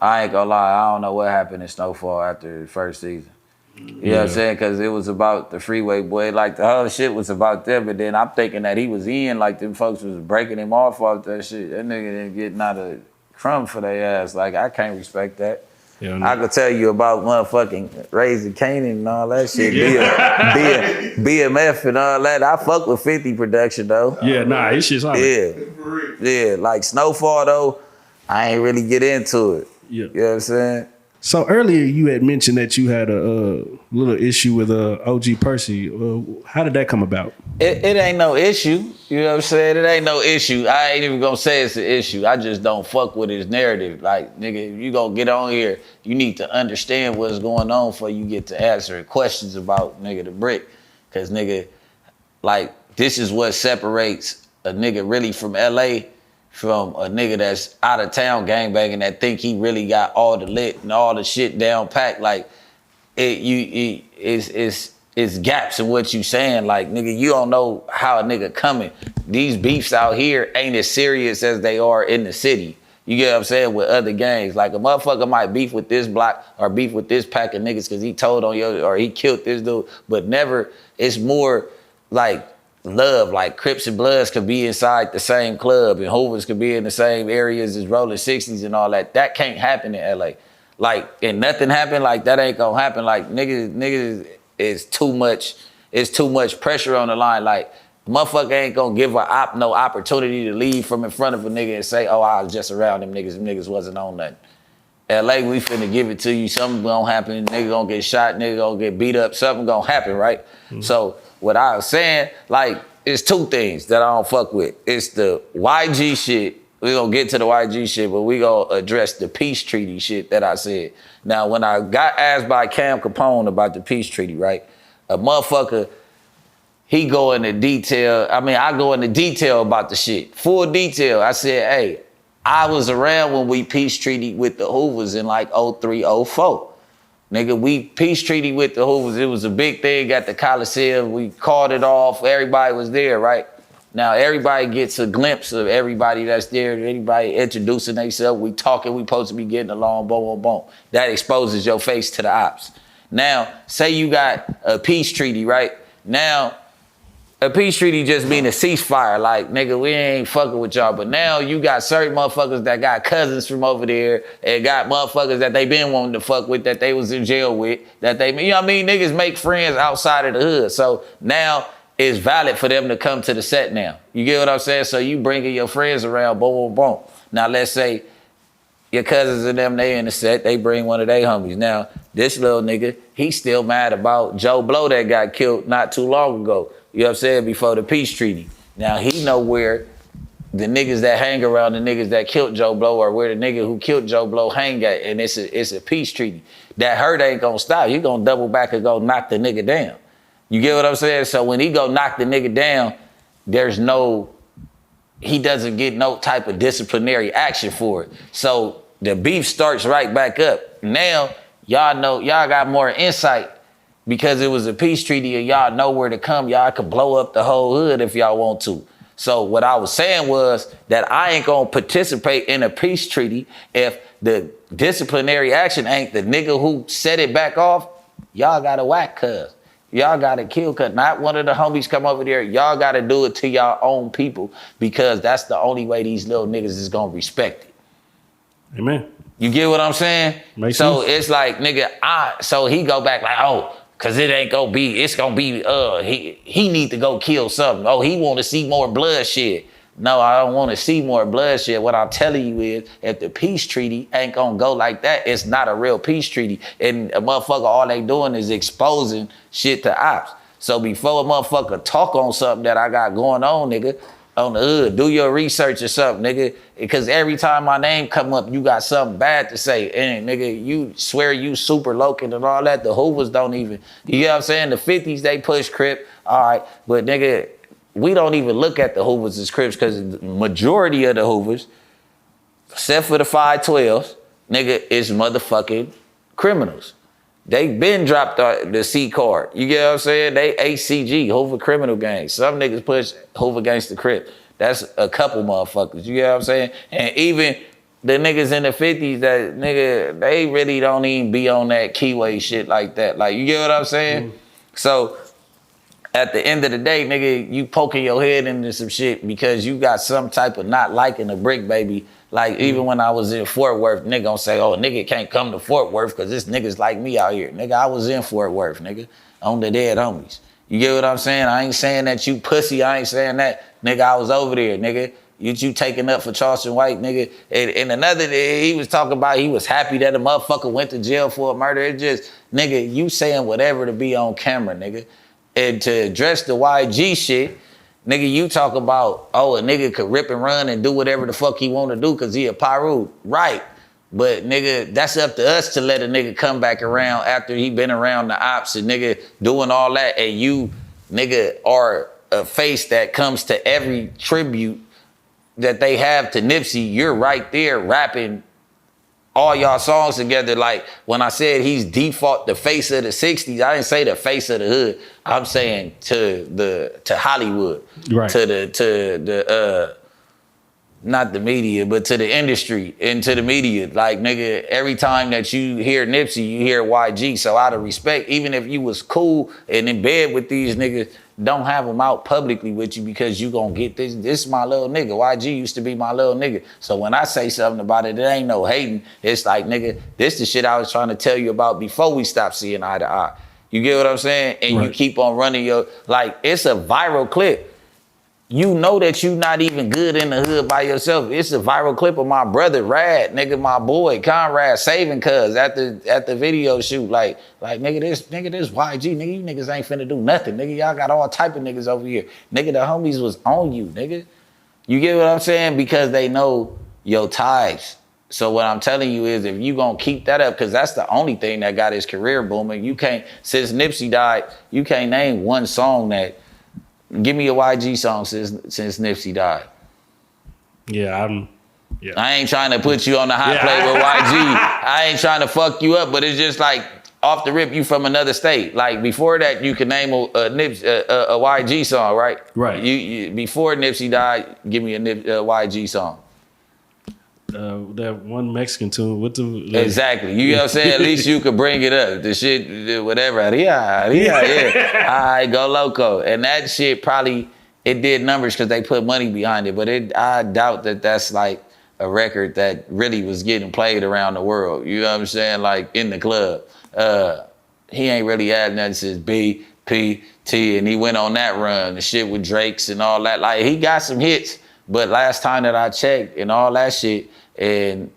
I ain't gonna lie, I don't know what happened in Snowfall after the first season. You know what I'm saying? Because it was about the Freeway boy. Like, the whole shit was about them, but then I'm thinking that he was in, like, them folks was breaking him off that shit. That nigga didn't get not a crumb for their ass. Like, I can't respect that. Yeah, I could tell you about motherfucking Raising Canaan and all that shit. BMF and all that. I fuck with 50 production, though. Yeah, nah, this shit's hard. Yeah, like Snowfall, though, I ain't really get into it. Yeah. You know what I'm saying? So earlier you had mentioned that you had a little issue with OG Percy. How did that come about? It ain't no issue. You know what I'm saying? It ain't no issue. I ain't even gonna say it's an issue. I just don't fuck with his narrative. Like, nigga, if you gonna get on here, you need to understand what's going on before you get to answering questions about, nigga, the Bricc. Cause, nigga, like, this is what separates a nigga really from LA from a nigga that's out of town gangbanging that think he really got all the lit and all the shit down packed. Like, it's gaps in what you saying. Like, nigga, you don't know how a nigga coming. These beefs out here ain't as serious as they are in the city. You get what I'm saying? With other gangs. Like, a motherfucker might beef with this block or beef with this pack of niggas because he told on you or he killed this dude. But never, it's more like love. Like, Crips and Bloods could be inside the same club and Hoovers could be in the same areas as Rolling 60s and all that. That can't happen in LA. Like, and nothing happened, like, that ain't gonna happen. Like, niggas is too much, it's too much pressure on the line. Like, motherfucker ain't gonna give a op no opportunity to leave from in front of a nigga and say, oh, I was just around them niggas wasn't on nothing. LA, we finna give it to you, something gonna happen, nigga gonna get shot, nigga gonna get beat up, something gonna happen, right? Mm-hmm. So, what I was saying, like, it's two things that I don't fuck with. It's the YG shit. We gonna get to the YG shit, but we gonna address the peace treaty shit that I said. Now, when I got asked by Cam Capone about the peace treaty, right? A motherfucker, he go into detail. I mean, I go into detail about the shit. Full detail. I said, hey, I was around when we peace treaty with the Hoovers in like 03, 04. Nigga, we peace treaty with the Hoovers. It was a big thing at the Coliseum. We called it off. Everybody was there, right? Now, everybody gets a glimpse of everybody that's there, anybody introducing themselves. We talking, we supposed to be getting along, boom, boom, boom. That exposes your face to the ops. Now, say you got a peace treaty, right? Now, a peace treaty just mean a ceasefire. Like, nigga, we ain't fucking with y'all. But now you got certain motherfuckers that got cousins from over there and got motherfuckers that they been wanting to fuck with, that they was in jail with, that they, you know what I mean? Niggas make friends outside of the hood. So now it's valid for them to come to the set now. You get what I'm saying? So you bringing your friends around, boom, boom, boom. Now let's say your cousins and them, they in the set, they bring one of their homies. Now, this little nigga, he's still mad about Joe Blow that got killed not too long ago. You know what I'm saying? Before the peace treaty. Now, he know where the niggas that hang around the niggas that killed Joe Blow or where the nigga who killed Joe Blow hang at, and it's a peace treaty. That hurt ain't gonna stop. You gonna double back and go knock the nigga down. You get what I'm saying? So when he go knock the nigga down, he doesn't get no type of disciplinary action for it. So the beef starts right back up. Now, y'all know, y'all got more insight because it was a peace treaty and y'all know where to come. Y'all could blow up the whole hood if y'all want to. So what I was saying was that I ain't gonna participate in a peace treaty if the disciplinary action ain't the nigga who set it back off. Y'all gotta whack cuz. Y'all gotta kill cuz. Not one of the homies come over there. Y'all gotta do it to y'all own people because that's the only way these little niggas is gonna respect it. Amen. You get what I'm saying? Makes so sense. it's like, nigga, so he go back like, oh, cause it ain't gonna be, it's gonna be, he need to go kill something. Oh, he wanna see more bloodshed. No, I don't wanna see more bloodshed. What I'm telling you is, if the peace treaty ain't gonna go like that, it's not a real peace treaty. And a motherfucker, all they doing is exposing shit to ops. So before a motherfucker talk on something that I got going on, nigga, on the hood, do your research or something, nigga. Because every time my name come up, you got something bad to say. And nigga, you swear you super local and all that. The Hoovers don't even, you know what I'm saying? The 50s, they push Crip, all right. But nigga, we don't even look at the Hoovers as Crips because the majority of the Hoovers, except for the 512s, nigga, is motherfucking criminals. They been dropped the C card. You get what I'm saying? They HCG, Hoover Criminal Gang. Some niggas push Hoover Gangsta Crip. That's a couple motherfuckers. You get what I'm saying? And even the niggas in the 50s that, nigga, they really don't even be on that keyway shit like that. Like, you get what I'm saying? So at the end of the day, nigga, you poking your head into some shit because you got some type of not liking the Bricc, baby. Like, even when I was in Fort Worth, nigga gonna say, oh, nigga can't come to Fort Worth because this niggas like me out here. Nigga, I was in Fort Worth, nigga, on the dead homies. You get what I'm saying? I ain't saying that you pussy. I ain't saying that. Nigga, I was over there, nigga. You taking up for Charleston White, nigga. And another, he was talking about he was happy that a motherfucker went to jail for a murder. It just, nigga, you saying whatever to be on camera, nigga. And to address the YG shit, nigga, you talk about, oh, a nigga could rip and run and do whatever the fuck he want to do because he a Pyru. Right. But nigga, that's up to us to let a nigga come back around after he been around the ops and nigga doing all that. And you, nigga, are a face that comes to every tribute that they have to Nipsey. You're right there rapping all y'all songs together. Like when I said he's default the face of the 60s, I didn't say the face of the hood. I'm saying to Hollywood, right. to the not the media, but to the industry and to the media. Like, nigga, every time that you hear Nipsey, you hear YG. So out of respect, even if you was cool and in bed with these niggas, don't have them out publicly with you because you gonna get this. This is my little nigga. YG used to be my little nigga. So when I say something about it, it ain't no hating. It's like, nigga, this the shit I was trying to tell you about before we stopped seeing eye to eye. You get what I'm saying? And you keep on running your, like, it's a viral clip. You know that you not even good in the hood by yourself. It's a viral clip of my brother, Rad, nigga, my boy, Conrad, saving cuz at the video shoot. Like nigga, this YG, nigga, you niggas ain't finna do nothing. Nigga, y'all got all type of niggas over here. Nigga, the homies was on you, nigga. You get what I'm saying? Because they know your ties. So what I'm telling you is if you gonna keep that up, because that's the only thing that got his career booming. You can't, since Nipsey died, you can't name one song that, give me a YG song since Nipsey died. Yeah, I ain't trying to put you on the hot plate with YG. I ain't trying to fuck you up, but it's just like off the rip, you from another state. Like before that, you could name a YG song, right? Right. You before Nipsey died, give me a YG song. That one Mexican tune with the Exactly. You know what I'm saying? At least you could bring it up. The shit, whatever. Yeah. All right, go loco. And that shit probably, it did numbers because they put money behind it. But I doubt that that's like a record that really was getting played around the world. You know what I'm saying? Like in the club. He ain't really had nothing since BPT, and he went on that run. The shit with Drakes and all that. Like he got some hits. But last time that I checked and all that shit, and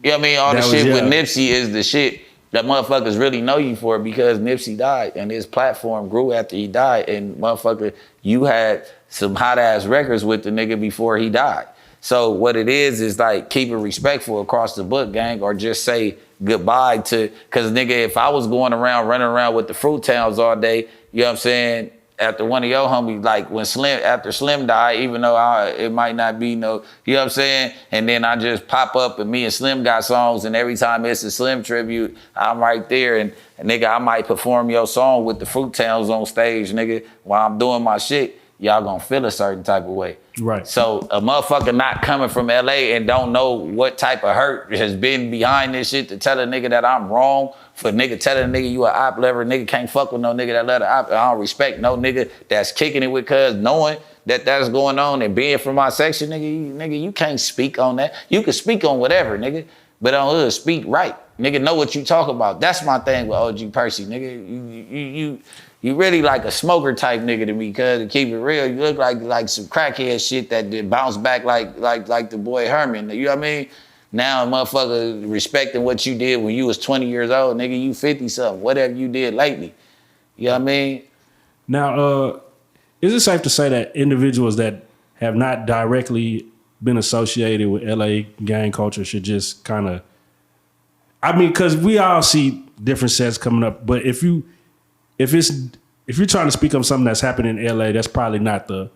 you know what I mean, all the shit with Nipsey is the shit that motherfuckers really know you for because Nipsey died and his platform grew after he died. And motherfucker, you had some hot ass records with the nigga before he died. So what it is like keep it respectful across the book, gang, or just say goodbye to, cause nigga, if I was going around running around with the Fruit Towns all day, you know what I'm saying? After one of your homies, like when after Slim died, even though it might not be no, you know what I'm saying? And then I just pop up and me and Slim got songs, and every time it's a Slim tribute, I'm right there. And nigga, I might perform your song with the Fruit Towns on stage, nigga, while I'm doing my shit. Y'all gonna feel a certain type of way. Right. So a motherfucker not coming from LA and don't know what type of hurt has been behind this shit to tell a nigga that I'm wrong, for nigga telling a nigga you a op lover, nigga can't fuck with no nigga that love the op. I don't respect no nigga that's kicking it with cuz knowing that that's going on and being from my section, nigga, you can't speak on that. You can speak on whatever, nigga, but on hood, speak right. Nigga, know what you talk about. That's my thing with OG Percy, nigga. You really like a smoker type nigga to me, cuz to keep it real, you look like some crackhead shit that did bounce back like the boy Herman. You know what I mean? Now a motherfucker respecting what you did when you was 20 years old, nigga, you 50 something, whatever you did lately. You know what I mean? Now, is it safe to say that individuals that have not directly been associated with LA gang culture should just kind of, I mean, cause we all see different sets coming up, but if you're trying to speak on something that's happening in LA, that's probably not the.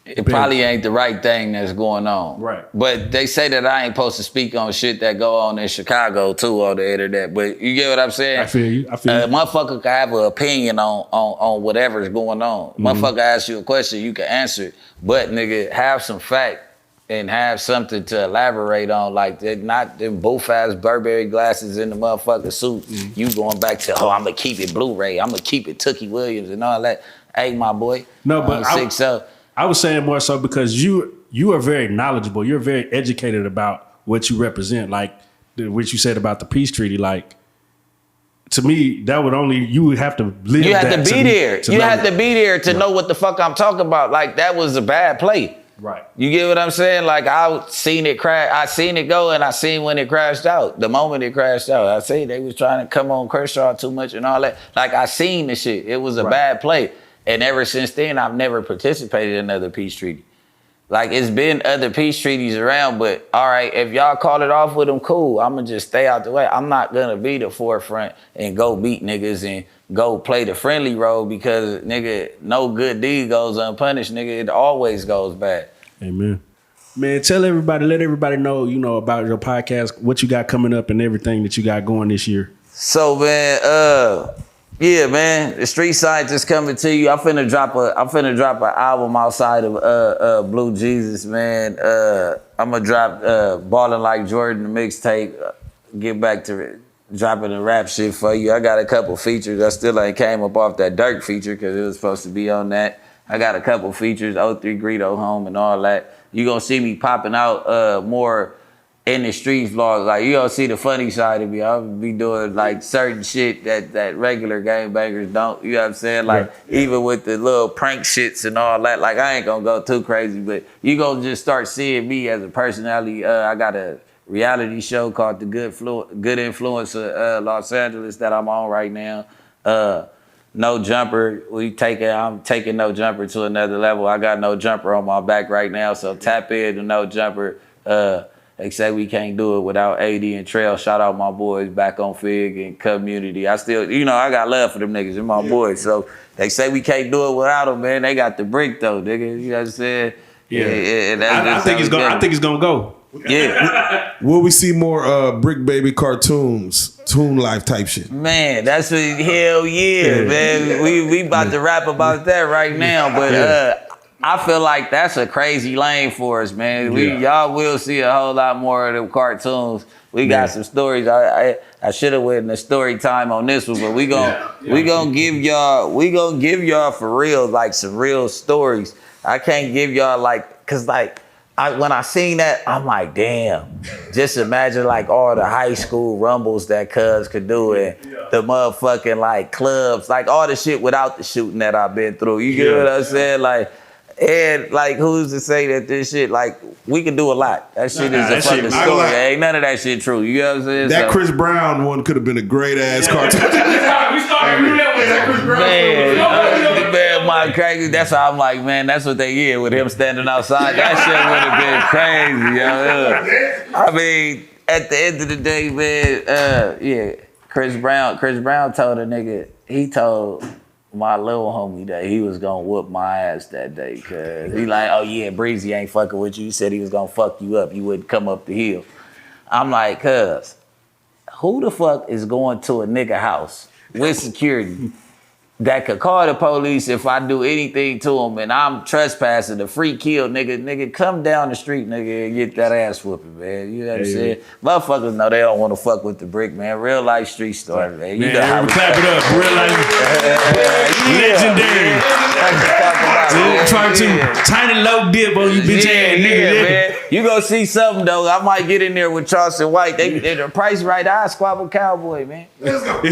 It probably ain't the right thing that's going on. Right. But they say that I ain't supposed to speak on shit that go on in Chicago too on the internet. But you get what I'm saying? I feel you. Motherfucker can have an opinion on whatever's going on. Mm-hmm. Motherfucker ask you a question, you can answer it. But nigga, have some fact and have something to elaborate on, like that, not them boof-ass Burberry glasses in the motherfucker suit. Mm-hmm. You going back to, I'm gonna keep it Blu-ray, I'm gonna keep it Tookie Williams and all that. Hey, my boy. No, but I was saying more so because you are very knowledgeable. You're very educated about what you represent, like what you said about the peace treaty. Like, to me, that would only, you would have to live. You have to be there. You have to be there to know what the fuck I'm talking about. Like, that was a bad play. Right. You get what I'm saying? Like I seen it crash. I seen it go, and I seen when it crashed out. The moment it crashed out, I seen they was trying to come on Kershaw too much and all that. Like I seen the shit. It was a bad play, and ever since then, I've never participated in another peace treaty. Like it's been other peace treaties around, but all right, if y'all call it off with them, cool. I'ma just stay out the way. I'm not gonna be the forefront and go beat niggas and go play the friendly role because nigga, no good deed goes unpunished, nigga. It always goes bad. Amen. Man, tell everybody, let everybody know, you know, about your podcast, what you got coming up and everything that you got going this year. So man, yeah, man, the Street Scientist coming to you. I'm finna drop an album outside of Blue Jesus, man. I'm gonna drop Ballin' Like Jordan, the mixtape. Get back to dropping the rap shit for you. I got a couple features. I still ain't came up off that Dirk feature because it was supposed to be on that. I got a couple features, 03 Greedo Home and all that. You gonna see me popping out more in the streets vlogs. Like you gonna see the funny side of me. I'll be doing like certain shit that regular gangbangers don't. You know what I'm saying? Like even with the little prank shits and all that. Like I ain't gonna go too crazy, but you gonna just start seeing me as a personality. I got a reality show called The Good Influence of Los Angeles that I'm on right now. No Jumper. I'm taking No Jumper to another level. I got No Jumper on my back right now, so tap in to No Jumper. They say we can't do it without AD and Trail. Shout out my boys back on Fig and Community. I still, you know, I got love for them niggas and my boys. So they say we can't do it without them, man. They got the Bricc though, nigga. You know what I'm saying? Yeah. I think it's gonna go. Yeah. Will we see more Bricc Baby cartoons, Toon Life type shit? Man, that's what, hell yeah, man. We about to rap about that right now, but I feel like that's a crazy lane for us, man. Y'all will see a whole lot more of them cartoons. We got some stories. I should have went in the story time on this one, but we gonna give y'all for real, like some real stories. I can't give y'all like, cause like when I seen that, I'm like, damn. Just imagine like all the high school rumbles that cuz could do and the motherfucking like clubs, like all the shit without the shooting that I've been through. You get what I'm saying? Like, and like who's to say that this shit, like we can do a lot. That shit is a fucking story. Ain't none of that shit true. You know what I'm saying? That Chris Brown one could have been a great ass cartoon. We started doing that with that Chris Brown. Man, my crazy. That's how I'm like, man, that's what they hear with him standing outside. That shit would have been crazy, yo. I mean, at the end of the day, man, Chris Brown told a nigga, he told my little homie that he was gonna whoop my ass that day, cause he like, oh yeah, Breezy ain't fucking with you. He said he was gonna fuck you up. You wouldn't come up the hill. I'm like, cuz, who the fuck is going to a nigga house with security that could call the police if I do anything to him and I'm trespassing, a free kill, nigga, come down the street, nigga, and get that ass whooping, man. You know what I'm saying? Motherfuckers know they don't want to fuck with the Bricc, man. Real life street story, man. You know how we clap it up. Real life. Legendary. Trying to tiny low dip on you bitch ass nigga. Man. You gonna see something though. I might get in there with Charleston White. They the price right. I squabble cowboy, man. Let's go.